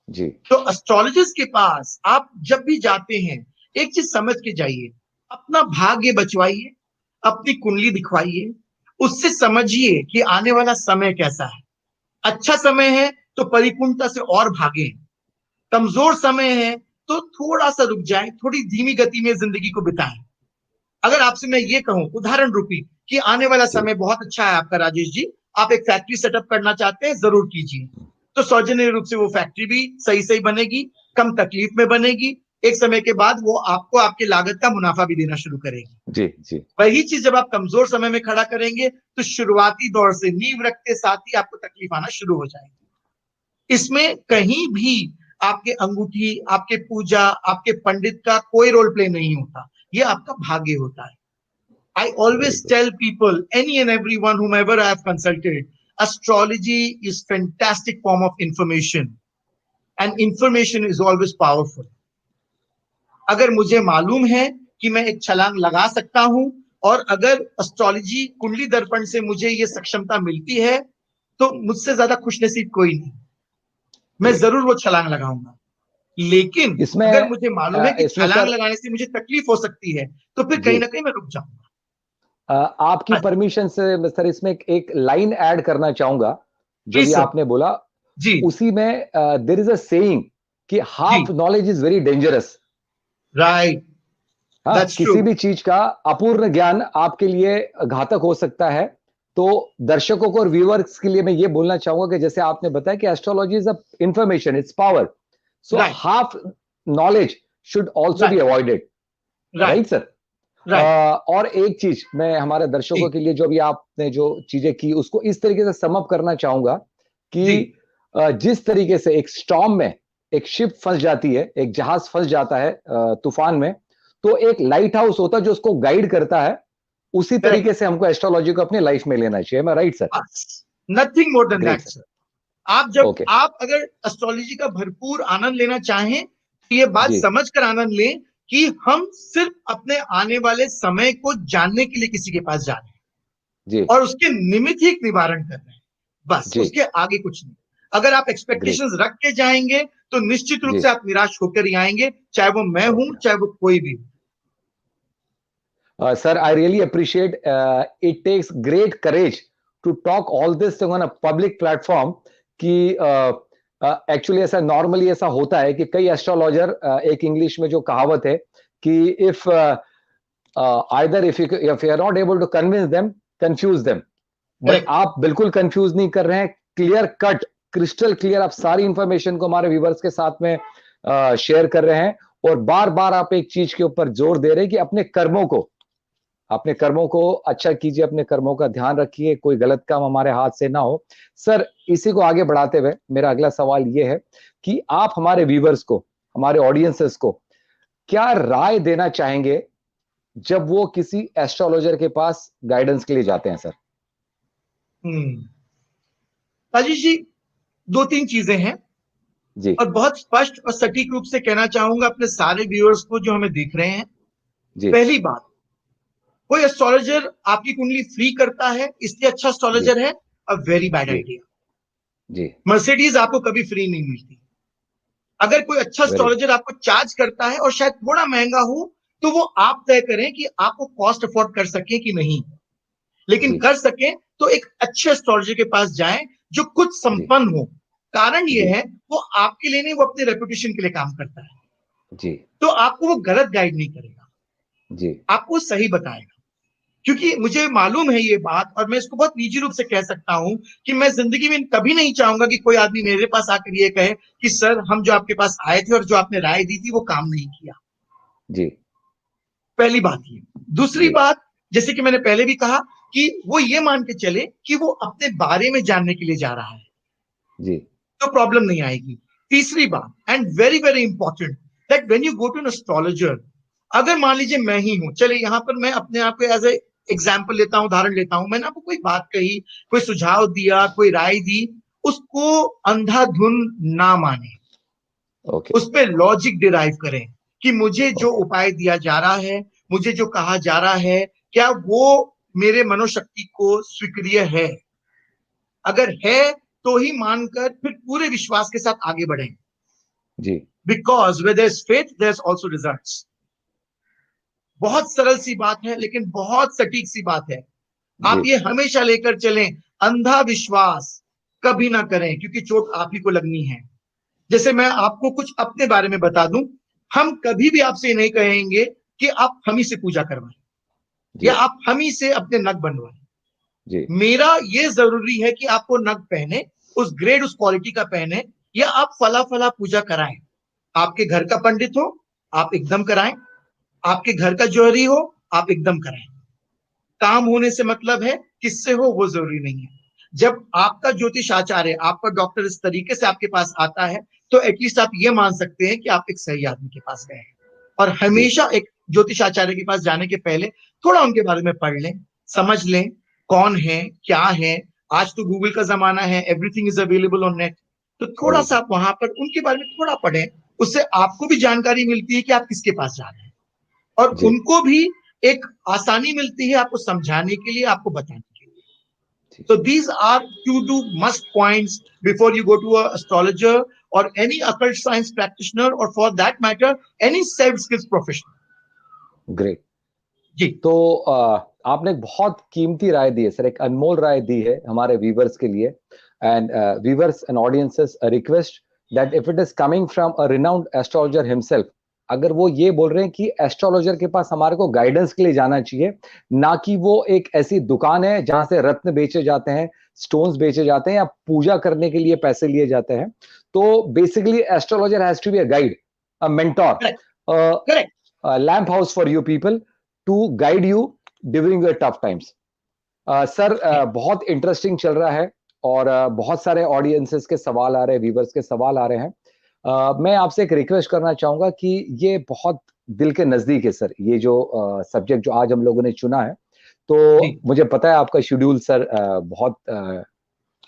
जी। तो एस्ट्रोलॉजर्स के पास आप जब भी जाते हैं, एक चीज समझ के जाइए, अपना भाग्य बचवाइए, अपनी कुंडली दिखवाइए, उससे समझिए कि आने वाला समय कैसा है। अच्छा समय है तो परिपूर्णता से और भागे, कमजोर समय है तो थोड़ा सा रुक जाए, थोड़ी धीमी गति में जिंदगी को बिताएं। अगर आपसे मैं ये कहूं उदाहरण रूपी कि आने वाला जी। समय बहुत अच्छा है आपका राजेश जी, आप एक फैक्ट्री सेटअप करना चाहते हैं, जरूर कीजिए। तो सौजन्य रूप से वो फैक्ट्री भी सही सही बनेगी, कम तकलीफ में बनेगी, एक समय के बाद वो आपको आपके लागत का मुनाफा भी देना शुरू करेगी। जी। जी। वही चीज जब आप कमजोर समय में खड़ा करेंगे तो शुरुआती दौर से नींव रखते साथ ही आपको तकलीफ आना शुरू हो जाएगी। इसमें कहीं भी आपके अंगूठी, आपके पूजा, आपके पंडित का कोई रोल प्ले नहीं होता, ये आपका भाग्य होता है। I very always good. tell people, any and everyone, whomever I have consulted, astrology is fantastic form of information, and information is always powerful. अगर मुझे मालूम है कि मैं एक छलांग लगा सकता हूं और अगर एस्ट्रोलॉजी कुंडली दर्पण से मुझे ये सक्षमता मिलती है तो मुझसे ज्यादा खुशनसीब कोई नहीं, मैं जरूर वो छलांग लगाऊंगा। लेकिन अगर इसमें मुझे मालूम है कि इसमें छलांग सर, लगाने से मुझे तकलीफ हो सकती है तो फिर जी, कहीं ना कहीं मैं रुक जाऊंगा। आपकी परमिशन से मैं सर इसमें एक लाइन ऐड करना चाहूंगा। जो भी प्लीज सर। आपने बोला जी उसी में देयर इज अ सेइंग कि जी। Half knowledge is very dangerous. Right, हाँ, दैट्स ट्रू। किसी भी चीज का अपूर्ण ज्ञान आपके लिए घातक हो सकता है। तो दर्शकों को और व्यूअर्स के लिए मैं ये बोलना चाहूंगा कि जैसे आपने बताया कि astrology is a information, it's power, so right half knowledge should also be right avoided, right right sir? Right. और एक चीज मैं हमारे जी दर्शकों के लिए जो भी आपने जो चीजें की उसको इस तरीके से समअप करना चाहूंगा जी। कि जिस तरीके से एक स्टॉर्म में एक शिप फंस जाती है, एक जहाज फंस जाता है तूफान में, तो एक लाइट हाउस होता है जो उसको गाइड करता है। उसी करेक्ट, तरीके से हमको एस्ट्रोलॉजी को अपनी लाइफ में लेना चाहिए। मैं right sir? Nothing more than great that sir. Sir. Okay. आप अगर एस्ट्रोलॉजी का भरपूर आनंद लेना चाहें तो ये बात जी। समझ कर आनंद लें कि हम सिर्फ अपने आने वाले समय को जानने के लिए किसी के पास जा रहे हैं जी। और उसके निमित्त ही एक निवारण कर रहे हैं, बस जी। उसके आगे कुछ नहीं। अगर आप ग्रेट। एक्सपेक्टेशंस रख के जाएंगे तो निश्चित रूप जी। से आप निराश होकर ही आएंगे, चाहे वो मैं हूं चाहे वो कोई भी हो। Sir, I really appreciate. It takes great courage to talk all this on a public platform. कि एक्चुअली ऐसा नॉर्मली ऐसा होता है कि कई एस्ट्रोलॉजर, एक इंग्लिश में जो कहावत है कि if either if you are not able to convince them, confuse them. But correct. आप बिल्कुल कंफ्यूज नहीं कर रहे हैं, क्लियर कट, क्रिस्टल क्लियर आप सारी इंफॉर्मेशन को हमारे व्यूवर्स के साथ में शेयर कर रहे हैं। और बार बार आप एक चीज के ऊपर जोर दे रहे हैं कि अपने कर्मों को अच्छा कीजिए, अपने कर्मों का ध्यान रखिए, कोई गलत काम हमारे हाथ से ना हो। सर, इसी को आगे बढ़ाते हुए मेरा अगला सवाल ये है कि आप हमारे व्यूवर्स को, हमारे ऑडियंसेस को क्या राय देना चाहेंगे जब वो किसी एस्ट्रोलॉजर के पास गाइडेंस के लिए जाते हैं सर? राजेश जी, दो तीन चीजें हैं जी और बहुत स्पष्ट और सटीक रूप से कहना चाहूंगा अपने सारे व्यूअर्स को जो हमें देख रहे हैं। जी पहली बात, कोई एस्ट्रोलॉजर आपकी कुंडली फ्री करता है इसलिए अच्छा जी एस्ट्रोलॉजर है, अ वेरी बैड जी आइडिया। जी। मर्सिडीज आपको कभी फ्री नहीं मिलती। अगर कोई अच्छा वेरी। एस्ट्रोलॉजर आपको चार्ज करता है और शायद थोड़ा महंगा हो, तो वो आप तय करें कि आपको कॉस्ट अफोर्ड कर सके कि नहीं। लेकिन जी कर सके तो एक अच्छे एस्ट्रोलॉजर के पास जाएं जो खुद जी संपन्न हो। कारण ये जी है, वो आपके लिए नहीं, वो अपने रेपुटेशन के लिए काम करता है। जी तो आपको वो गलत गाइड नहीं करेगा, जी आपको सही बताएगा। क्योंकि मुझे मालूम है ये बात, और मैं इसको बहुत निजी रूप से कह सकता हूं कि मैं जिंदगी में कभी नहीं चाहूंगा कि कोई आदमी मेरे पास आकर ये कहे कि सर, हम जो आपके पास आए थे और जो आपने राय दी थी वो काम नहीं किया। जी पहली बात ये। दूसरी जी बात, जैसे कि मैंने पहले भी कहा, कि वो ये मान के चले कि वो अपने बारे में जानने के लिए जा रहा है, जी तो प्रॉब्लम नहीं आएगी। तीसरी बात, and very very important, that when you go to an astrologer, अगर मान लीजिए मैं ही हूं, चलिए यहां पर मैं अपने आप को एज ए एग्जाम्पल लेता हूं, उदाहरण लेता हूं, मैंने आपको कोई बात कही, कोई सुझाव दिया, कोई राय दी, उसको अंधाधुन ना माने। ओके उस पर लॉजिक डिराइव करें कि मुझे जो ओके उपाय दिया जा रहा है, मुझे जो कहा जा रहा है, क्या वो मेरे मनोशक्ति को स्वीकार्य है। अगर है तो ही मानकर फिर पूरे विश्वास के साथ आगे बढ़ें। जी because where there's faith there's also results। बहुत सरल सी बात है लेकिन बहुत सटीक सी बात है। जी आप ये हमेशा लेकर चलें, अंधा विश्वास कभी ना करें, क्योंकि चोट आप ही को लगनी है। जैसे मैं आपको कुछ अपने बारे में बता दूं, हम कभी भी आपसे नहीं कहेंगे कि आप हम ही से पूजा करवाएं जी या आप हम ही से अपने नग बनवाएं। जी मेरा ये जरूरी है कि आपको नग पहने, उस ग्रेड उस क्वालिटी का पहने, या आप फला फला पूजा कराएं। आपके घर का पंडित हो, आप एकदम कराएं। आपके घर का जोहरी हो, आप एकदम कराएं। काम होने से मतलब है, किससे हो वो जरूरी नहीं है। जब आपका ज्योतिष आचार्य, आपका डॉक्टर इस तरीके से आपके पास आता है, तो एटलीस्ट आप ये मान सकते हैं कि आप एक सही आदमी के पास गए हैं। और जी हमेशा एक ज्योतिष आचार्य के पास जाने के पहले थोड़ा उनके बारे में पढ़ लें, समझ लें कौन है, क्या है। आज तो गूगल का जमाना है, everything is available on net. तो थोड़ा सा एवरीथिंग। आप वहां पर उनके बारे में थोड़ा पढ़ें, उससे आपको भी जानकारी मिलती है कि आप किसके पास जा रहे हैं, और जी उनको भी एक आसानी मिलती है आपको समझाने के लिए, आपको बताने के लिए। जी So these are two do must points before you go to a astrologer or any occult science practitioner, or for that matter any self skills professional। Great. जी तो आपने एक बहुत कीमती राय दी है सर, एक अनमोल राय दी है हमारे व्यूवर्स के लिए। And viewers and audiences, request that if it is coming from a renowned astrologer himself, अगर वो ये बोल रहे हैं कि एस्ट्रोलॉजर के पास हमारे को गाइडेंस के लिए जाना चाहिए, ना कि वो एक ऐसी दुकान है जहां से रत्न बेचे जाते हैं, स्टोन्स बेचे जाते हैं, या पूजा करने के लिए पैसे लिए जाते हैं, तो basically astrologer has to be a guide, a mentor, correct a correct. lamp house for you people to guide you during your tough times। Sir बहुत इंटरेस्टिंग चल रहा है, और बहुत सारे ऑडियंसेस के सवाल आ रहे हैं, व्यूवर्स के सवाल आ रहे हैं। मैं आपसे एक रिक्वेस्ट करना चाहूंगा कि ये बहुत दिल के नजदीक है सर, ये जो सब्जेक्ट जो आज हम लोगों ने चुना है। तो जी मुझे पता है आपका शेड्यूल सर बहुत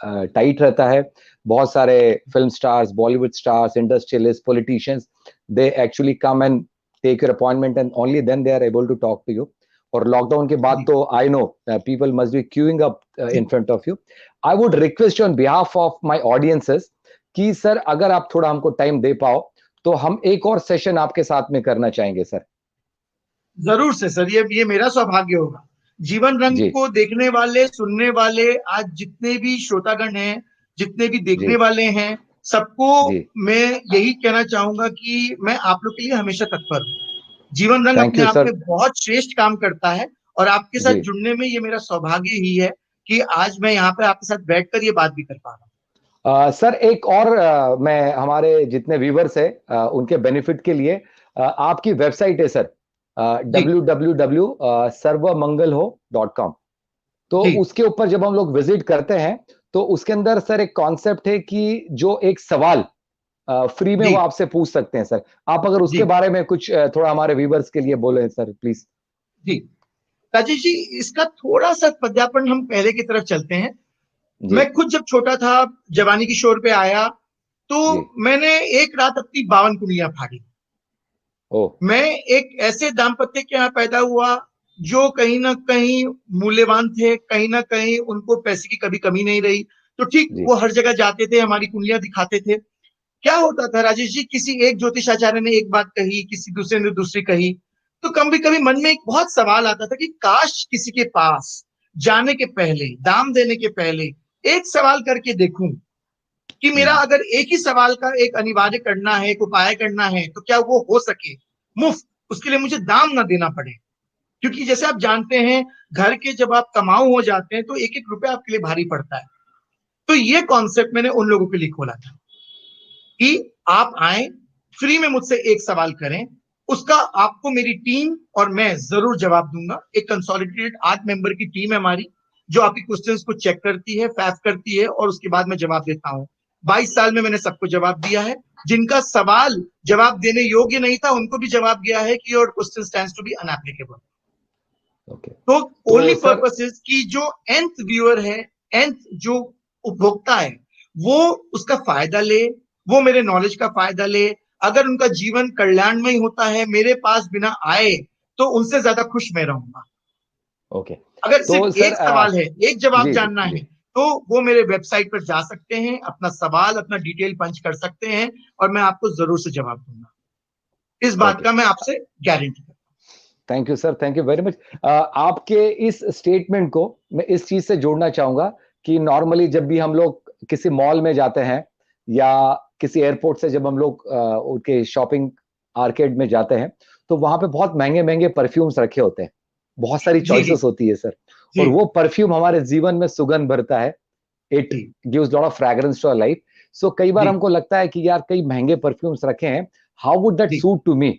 टाइट रहता है। बहुत सारे film stars, Bollywood stars, industrialist, politicians, they actually come and take your appointment and only then they are able to talk to you. और लॉकडाउन के बाद जी तो I know people must be queuing up जी। In front of you. I would request on behalf of my audiences कि sir अगर आप थोड़ा हमको टाइम दे पाओ, तो हम एक और सेशन आपके साथ में करना चाहेंगे सर। जरूर से सर, ये मेरा सौभाग्य होगा। जीवन रंग जी को देखने वाले, सुनने वाले, आज जितने भी श्रोतागण हैं, जितने भी जी देखने वाले हैं, सबको जी। मैं यही कहना चाहूंगा कि मैं आप लोग के लिए हमेशा तत्पर हूँ। जीवन रंग थैंक अपने यू आप सर। में बहुत श्रेष्ठ काम करता है, और आपके साथ जी जुड़ने में ये मेरा सौभाग्य ही है कि आज मैं यहाँ पे आपके साथ बैठकर ये बात भी कर पा रहा हूँ। सर एक और मैं हमारे जितने व्यूवर्स है उनके बेनिफिट के लिए आपकी वेबसाइट है सर, जी www.sarvamangalho.com। तो जी उसके ऊपर जब हम लोग विजिट करते हैं, तो उसके अंदर सर एक कॉन्सेप्ट है कि जो एक सवाल फ्री में वो जी आपसे पूछ सकते हैं सर। आप अगर उसके जी। बारे में कुछ थोड़ा हमारे व्यूवर्स के लिए बोले सर प्लीज। जी राजेश जी, इसका थोड़ा सा पदार्पण हम पहले की तरफ चलते हैं। जी मैं खुद जब छोटा था, जवानी की शोर पे आया, तो जी। मैंने एक रात अपनी 52 कुंडलियां फाड़ी। ओ। मैं एक ऐसे दाम्पत्य के यहाँ पैदा हुआ जो कहीं ना कहीं मूल्यवान थे, कहीं ना कहीं उनको पैसे की कभी कमी नहीं रही। तो ठीक जी वो हर जगह जाते थे, हमारी कुंडलियां दिखाते थे। क्या होता था राजेश जी, किसी एक ज्योतिषाचार्य ने एक बात कही, किसी दूसरे ने दूसरी कही, तो कभी कभी मन में एक बहुत सवाल आता था कि काश किसी के पास जाने के पहले, दाम देने के पहले एक सवाल करके देखूं कि मेरा अगर एक ही सवाल का एक अनिवार्य करना है, एक उपाय करना है, तो क्या वो हो सके मुफ्त, उसके लिए मुझे दाम ना देना पड़े। क्योंकि जैसे आप जानते हैं, घर के जब आप कमाऊ हो जाते हैं तो एक एक रुपया आपके लिए भारी पड़ता है। तो ये कॉन्सेप्ट मैंने उन लोगों के लिए खोला था कि आप आए, फ्री में मुझसे एक सवाल करें, उसका आपको मेरी टीम और मैं जरूर जवाब दूंगा। एक कंसोलिडेटेड 8 मेंबर की टीम है हमारी, जो आपके क्वेश्चंस को चेक करती है, फैक्ट करती है, और उसके बाद मैं जवाब देता हूं। 22 साल में मैंने सबको जवाब दिया है। जिनका सवाल जवाब देने योग्य नहीं था, उनको भी जवाब दिया है कि your question stands to be unapplicable. Okay. तो ओनली तो सर, पर्पस इज कि जो nth व्यूअर है, nth जो उपभोक्ता है, वो उसका फायदा ले, वो मेरे नॉलेज का फायदा ले। अगर उनका जीवन कल्याणमय होता है मेरे पास बिना आए, तो उनसे ज्यादा खुश मैं रहूंगा। ओके। अगर तो सिर्फ सर एक सवाल है, एक जवाब जी जी जानना जी। है, तो वो मेरे वेबसाइट पर जा सकते हैं, अपना सवाल, अपना डिटेल पंच कर सकते हैं, और मैं आपको जरूर से जवाब दूंगा। इस बात ओके। का मैं आपसे गारंटी करता thank you sir, thank you very much. आपके इस स्टेटमेंट को मैं इस चीज से जोड़ना चाहूंगा कि नॉर्मली जब भी हम लोग किसी मॉल में जाते हैं या किसी एयरपोर्ट से जब हम लोग उनके शॉपिंग आर्केड में जाते हैं, तो वहां पे बहुत महंगे महंगे परफ्यूम्स रखे होते हैं, बहुत सारी हूं। जी जी चॉइसेस होती है सर। जी और वो परफ्यूम हमारे जीवन में सुगंध भरता है। इट जी gives lot of fragrance to our life. So कई बार जी हमको लगता है कि यार कई महंगे परफ्यूम्स रखे हैं, हाउ वुड दैट जी। Suit to me.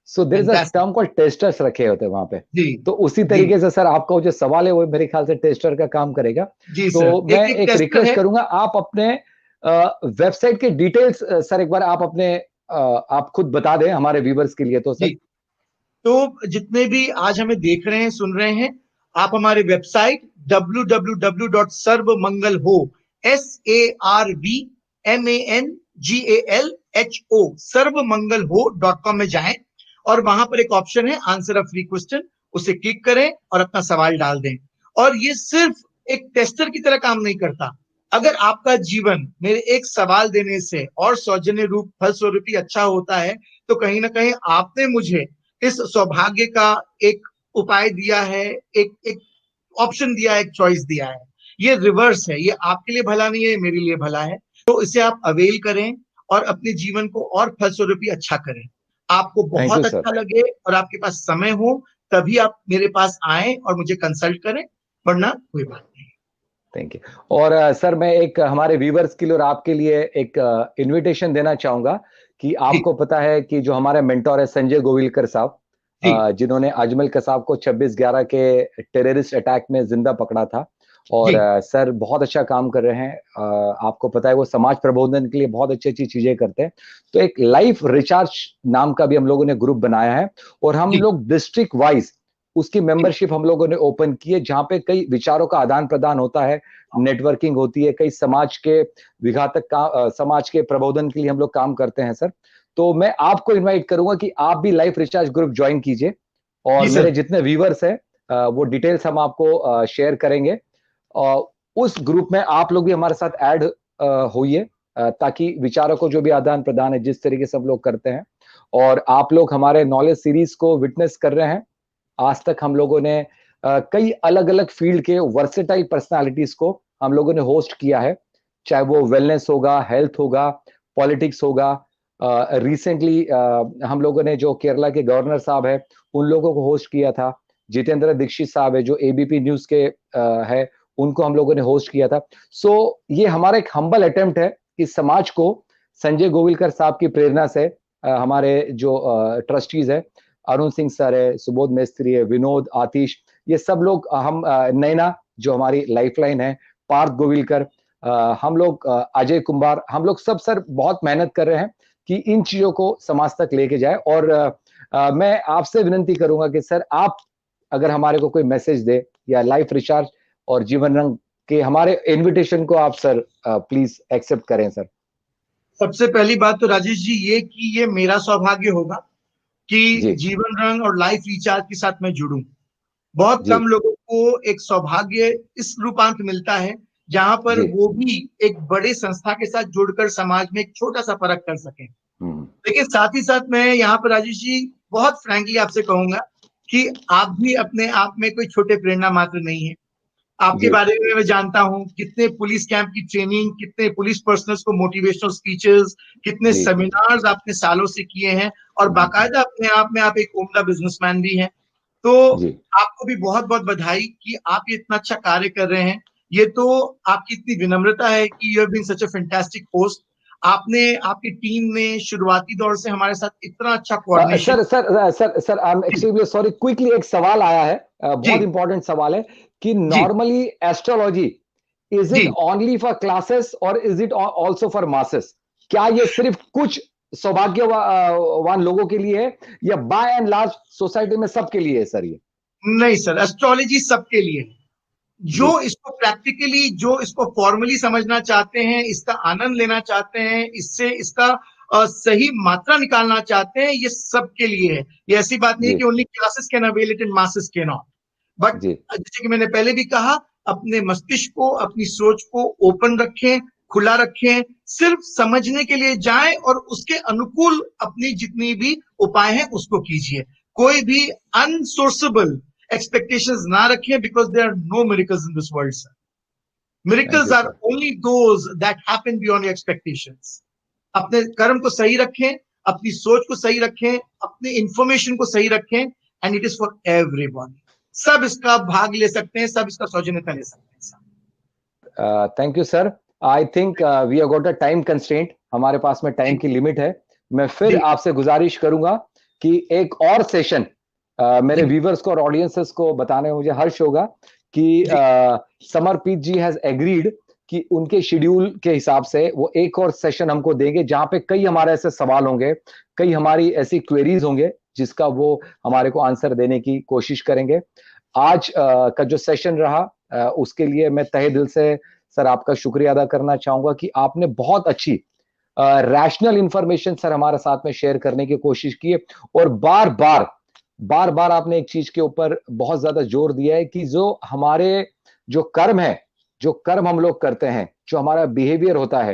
So there is a fantastic. Term called testers रखे होते हैं वहां पे। जी तो उसी जी तरीके से सर आपका वो जो सवाल है वो मेरे ख्याल से टेस्टर का काम करेगा। जी तो सर, मैं एक एक एक टेस्टर रिक्वेस्ट है। करूंगा, आप अपने वेबसाइट के डिटेल्स सर एक बार आप अपने आप खुद बता दें हमारे व्यूवर्स के लिए तो जी, सर। तो जितने भी आज हमें देख रहे हैं, सुन रहे हैं, आप हमारे वेबसाइट www.सर्वमंगल हो, SARVMANGALHO, सर्वमंगल हो.com में जाएं, और वहां पर एक ऑप्शन है आंसर अ फ्री क्वेश्चन, उसे क्लिक करें और अपना सवाल डाल दें। और ये सिर्फ एक टेस्टर की तरह काम नहीं करता। अगर आपका जीवन मेरे एक सवाल देने से और सौजन्य रूप फलस्वरूपी अच्छा होता है, तो कहीं ना कहीं आपने मुझे इस सौभाग्य का एक उपाय दिया है, एक एक ऑप्शन दिया है, एक चॉइस दिया है। ये रिवर्स है, ये आपके लिए भला नहीं है, मेरे लिए भला है। तो इसे आप अवेल करें और अपने जीवन को और फलस्वरूपी अच्छा करें। आपको थैंक यू बहुत सर। अच्छा लगे और आपके पास समय हो, तभी आप मेरे पास आए और मुझे कंसल्ट करें, वरना कोई बात नहीं। Thank you. और सर मैं एक हमारे व्यूवर्स के लिए और आपके लिए एक इनविटेशन देना चाहूंगा कि जी आपको पता है कि जो हमारे मेंटोर है संजय गोविलकर साहब, जी जिन्होंने अजमल कसाब को 26/11 के टेररिस्ट अटैक में जिंदा पकड़ा था। और जी सर बहुत अच्छा काम कर रहे हैं। आपको पता है वो समाज प्रबोधन के लिए बहुत अच्छी अच्छी चीजें करते हैं। तो एक लाइफ रिचार्ज नाम का भी हम लोगों ने ग्रुप बनाया है, और हम जी लोग डिस्ट्रिक्ट वाइज उसकी मेंबरशिप हम लोगों ने ओपन की है, जहां पे कई विचारों का आदान प्रदान होता है, नेटवर्किंग होती है, कई समाज के विघातक का समाज के प्रबोधन के लिए हम लोग काम करते हैं सर। तो मैं आपको इनवाइट करूंगा कि आप भी लाइफ रिचार्ज ग्रुप ज्वाइन कीजिए, और जी सर। मेरे जितने व्यूवर्स हैं वो डिटेल्स हम आपको शेयर करेंगे। और उस ग्रुप में आप लोग भी हमारे साथ ऐड होइए, ताकि विचारों को जो भी आदान प्रदान है जिस तरीके से हम लोग करते हैं, और आप लोग हमारे नॉलेज सीरीज को विटनेस कर रहे हैं। आज तक हम लोगों ने कई अलग अलग फील्ड के वर्सेटाइल पर्सनालिटीज को हम लोगों ने होस्ट किया है, चाहे वो वेलनेस होगा, हेल्थ होगा, पॉलिटिक्स होगा। रिसेंटली हम लोगों ने जो केरला के गवर्नर साहब है उन लोगों को होस्ट किया था। जितेंद्र दीक्षित साहब है जो एबीपी न्यूज के है, उनको हम लोगों ने होस्ट किया था। सो ये हमारा एक हम्बल अटेम्प्ट है कि समाज को संजय गोविलकर साहब की प्रेरणा से हमारे जो ट्रस्टीज है, अरुण सिंह सर है, सुबोध मिस्त्री है, विनोद, आतिश, ये सब लोग, हम नैना जो हमारी लाइफलाइन है, पार्थ गोविलकर, हम लोग अजय कुमार, हम लोग सब सर बहुत मेहनत कर रहे हैं कि इन चीजों को समाज तक लेके जाए। और मैं आपसे विनती करूंगा कि सर आप अगर हमारे को कोई मैसेज दे, या लाइफ रिचार्ज और जीवन रंग के हमारे इनविटेशन को आप सर प्लीज एक्सेप्ट करें सर। सबसे पहली बात तो राजेश जी ये कि ये मेरा सौभाग्य होगा कि जीवन रंग और लाइफ रिचार्ज के साथ मैं जुड़ूं। बहुत कम लोगों को एक सौभाग्य इस रूपांत मिलता है जहां पर वो भी एक बड़े संस्था के साथ जुड़कर समाज में एक छोटा सा फर्क कर सकें। लेकिन साथ ही साथ मैं यहाँ पर राजेश जी बहुत फ्रैंकली आपसे कहूंगा कि आप भी अपने आप में कोई छोटे प्रेरणा मात्र नहीं है। आपके बारे में मैं जानता हूँ कितने पुलिस कैंप की ट्रेनिंग, कितने पुलिस पर्सनल्स को मोटिवेशनल स्पीचेस, कितने सेमिनार्स आपने सालों से किए हैं, और बाकायदा अपने आप में आप एक उम्दा बिजनेसमैन भी हैं। तो आपको भी बहुत बहुत बधाई कि आप ये इतना अच्छा कार्य कर रहे हैं। ये तो आपकी इतनी विनम्रता है कि you have been such a fantastic host. आपने, आपकी टीम ने शुरुआती दौर से हमारे साथ इतना अच्छा coordination. Sir I am extremely sorry, quickly एक सवाल आया है, बहुत इंपॉर्टेंट सवाल है कि normally astrology is it only for classes और is it also for masses? क्या ये सिर्फ कुछ सौभाग्यवान लोगों के लिए है या बाय एंड लार्ज सोसाइटी में सबके लिए है सर? ये नहीं सर, एस्ट्रोलॉजी सबके लिए है। जो इसको प्रैक्टिकली, जो इसको फॉर्मली समझना चाहते हैं, इसका आनंद लेना चाहते हैं, इससे इसका सही मात्रा निकालना चाहते हैं, ये सबके लिए है। ये ऐसी बात नहीं है कि only classes can avail it and masses can not. But जैसे कि मैंने पहले भी कहा, अपने मस्तिष्क को, अपनी सोच को ओपन रखें, खुला रखें, सिर्फ समझने के लिए जाएं और उसके अनुकूल अपनी जितनी भी उपाय हैं उसको कीजिए। कोई भी अनसोर्सेबल expectations ना रखें, because there are no miracles in this world, sir. Miracles are only those that happen beyond your expectations. अपने कर्म को सही रखें, अपनी सोच को सही रखें, अपने इंफॉर्मेशन को सही रखें, and it is for everyone. सब इसका भाग ले सकते हैं, सब इसका सौजन्यता ले सकते हैं। Thank you sir. I think we have got a time constraint, हमारे पास में टाइम की लिमिट है। मैं फिर आपसे गुजारिश करूंगा कि एक और सेशन मेरे व्यूवर्स को और ऑडियंसेस को बताने में मुझे हर्ष होगा कि समरप्रीत जी हैज एग्रीड कि उनके शेड्यूल के हिसाब से वो एक और सेशन हमको देंगे जहां पे कई हमारे ऐसे सवाल होंगे, कई हमारी ऐसी क्वेरीज होंगे जिसका वो हमारे को आंसर देने की कोशिश करेंगे। आज का जो सेशन रहा उसके लिए मैं तहे दिल से सर आपका शुक्रिया अदा करना चाहूंगा कि आपने बहुत अच्छी रैशनल इंफॉर्मेशन सर हमारे साथ में शेयर करने की कोशिश की है, और बार बार आपने एक चीज के ऊपर बहुत ज्यादा जोर दिया है कि जो हमारे जो कर्म है, जो कर्म हम लोग करते हैं, जो हमारा बिहेवियर होता है,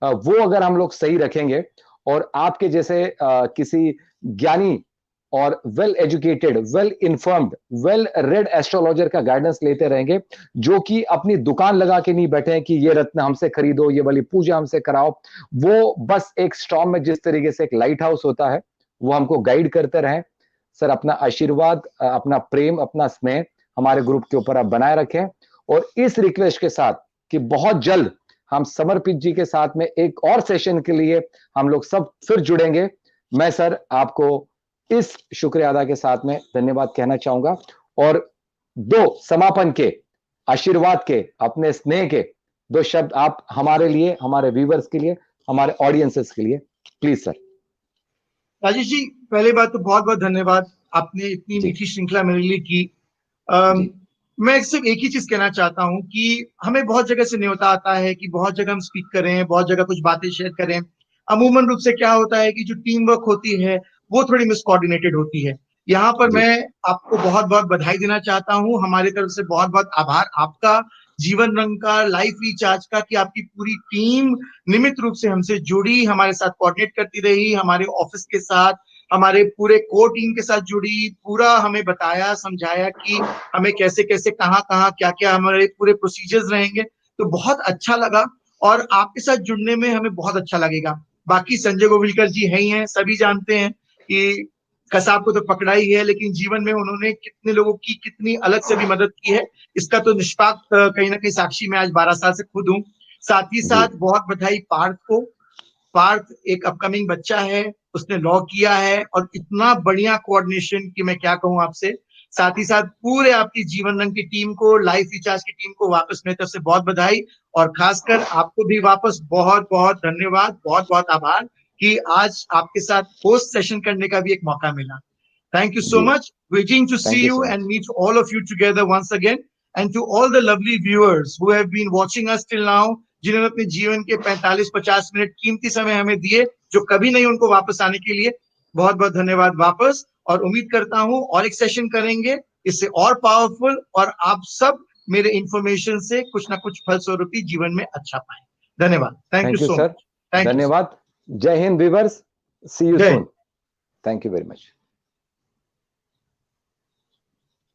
वो अगर हम लोग सही रखेंगे और आपके जैसे किसी ज्ञानी और well educated, well informed, well read astrologer का गाइडेंस लेते रहेंगे, जो कि अपनी दुकान लगा के नहीं बैठे हैं कि ये रत्न हमसे खरीदो, ये वाली पूजा हमसे कराओ। वो बस एक स्टॉर्म में जिस तरीके से एक लाइट हाउस होता है वो हमको गाइड करते रहें। सर अपना आशीर्वाद, अपना प्रेम, अपना स्नेह हमारे ग्रुप के ऊपर आप बनाए रखें, और इस रिक्वेस्ट के साथ कि बहुत जल्द हम समरप्रीत जी के साथ में एक और सेशन के लिए हम लोग सब फिर जुड़ेंगे। मैं सर आपको इस शुक्रिया अदा के साथ में धन्यवाद कहना चाहूंगा, और दो समापन के, आशीर्वाद के, अपने स्नेह के दो शब्द आप हमारे लिए, हमारे व्यूवर्स के लिए, हमारे ऑडियंसेस के लिए प्लीज सर। राजेश जी, पहले बात तो बहुत बहुत धन्यवाद, आपने इतनी मीठी श्रृंखला मेरे लिए की। मैं सिर्फ एक ही चीज कहना चाहता हूं कि हमें बहुत जगह से न्योता आता है कि बहुत जगह हम स्पीक करें, बहुत जगह कुछ बातें शेयर करें। अमूमन रूप से क्या होता है कि जो टीम वर्क होती है वो थोड़ी मिसकोऑर्डिनेटेड होती है। यहाँ पर मैं आपको बहुत बहुत बधाई देना चाहता हूँ, हमारी तरफ से बहुत बहुत आभार आपका, जीवन रंग का, लाइफ रिचार्ज का, कि आपकी पूरी टीम नियमित रूप से हमसे जुड़ी, हमारे साथ कोऑर्डिनेट करती रही, हमारे ऑफिस के साथ, हमारे पूरे कोर टीम के साथ जुड़ी, पूरा हमें बताया, समझाया कि हमें कैसे कैसे, कहाँ कहाँ, क्या क्या हमारे पूरे प्रोसीजर्स रहेंगे। तो बहुत अच्छा लगा, और आपके साथ जुड़ने में हमें बहुत अच्छा लगेगा। बाकी संजय गोविलकर जी है ही हैं, सभी जानते हैं कि कसाब को तो पकड़ा ही है, लेकिन जीवन में उन्होंने कितने लोगों की कितनी अलग से भी मदद की है, इसका तो निष्पाक कहीं ना कहीं साक्षी मैं आज 12 साल से खुद हूँ। साथ ही साथ बहुत बधाई पार्थ को। पार्थ एक अपकमिंग बच्चा है, उसने लॉ किया है, और इतना बढ़िया कोऑर्डिनेशन कि मैं क्या कहूँ आपसे। साथ ही साथ पूरे आपकी जीवन रंग की टीम को, लाइफ रिचार्ज की टीम को वापस मेरी तरफ से बहुत बधाई, और खासकर आपको भी वापस बहुत बहुत धन्यवाद, बहुत बहुत आभार कि आज आपके साथ होस्ट सेशन करने का भी एक मौका मिला। Thank you so ji, much. Waiting to thank see you you so and much. meet all of you together once again. And to all the lovely viewers who have been watching us till now, जिन्होंने अपने जीवन के 45-50 minute कीमती समय हमें दिए, जो कभी नहीं उनको वापस आने के लिए बहुत बहुत धन्यवाद वापस। और उम्मीद करता हूं और एक सेशन करेंगे इससे और पावरफुल, और आप सब मेरे इंफॉर्मेशन से कुछ ना कुछ फलस्वरूपी जीवन में अच्छा पाएं। धन्यवाद। Thank you Thank you, so sir. Much. Thank you. धन्यवाद. Jai Hind, viewers. See you जय soon. Hind. Thank you very much.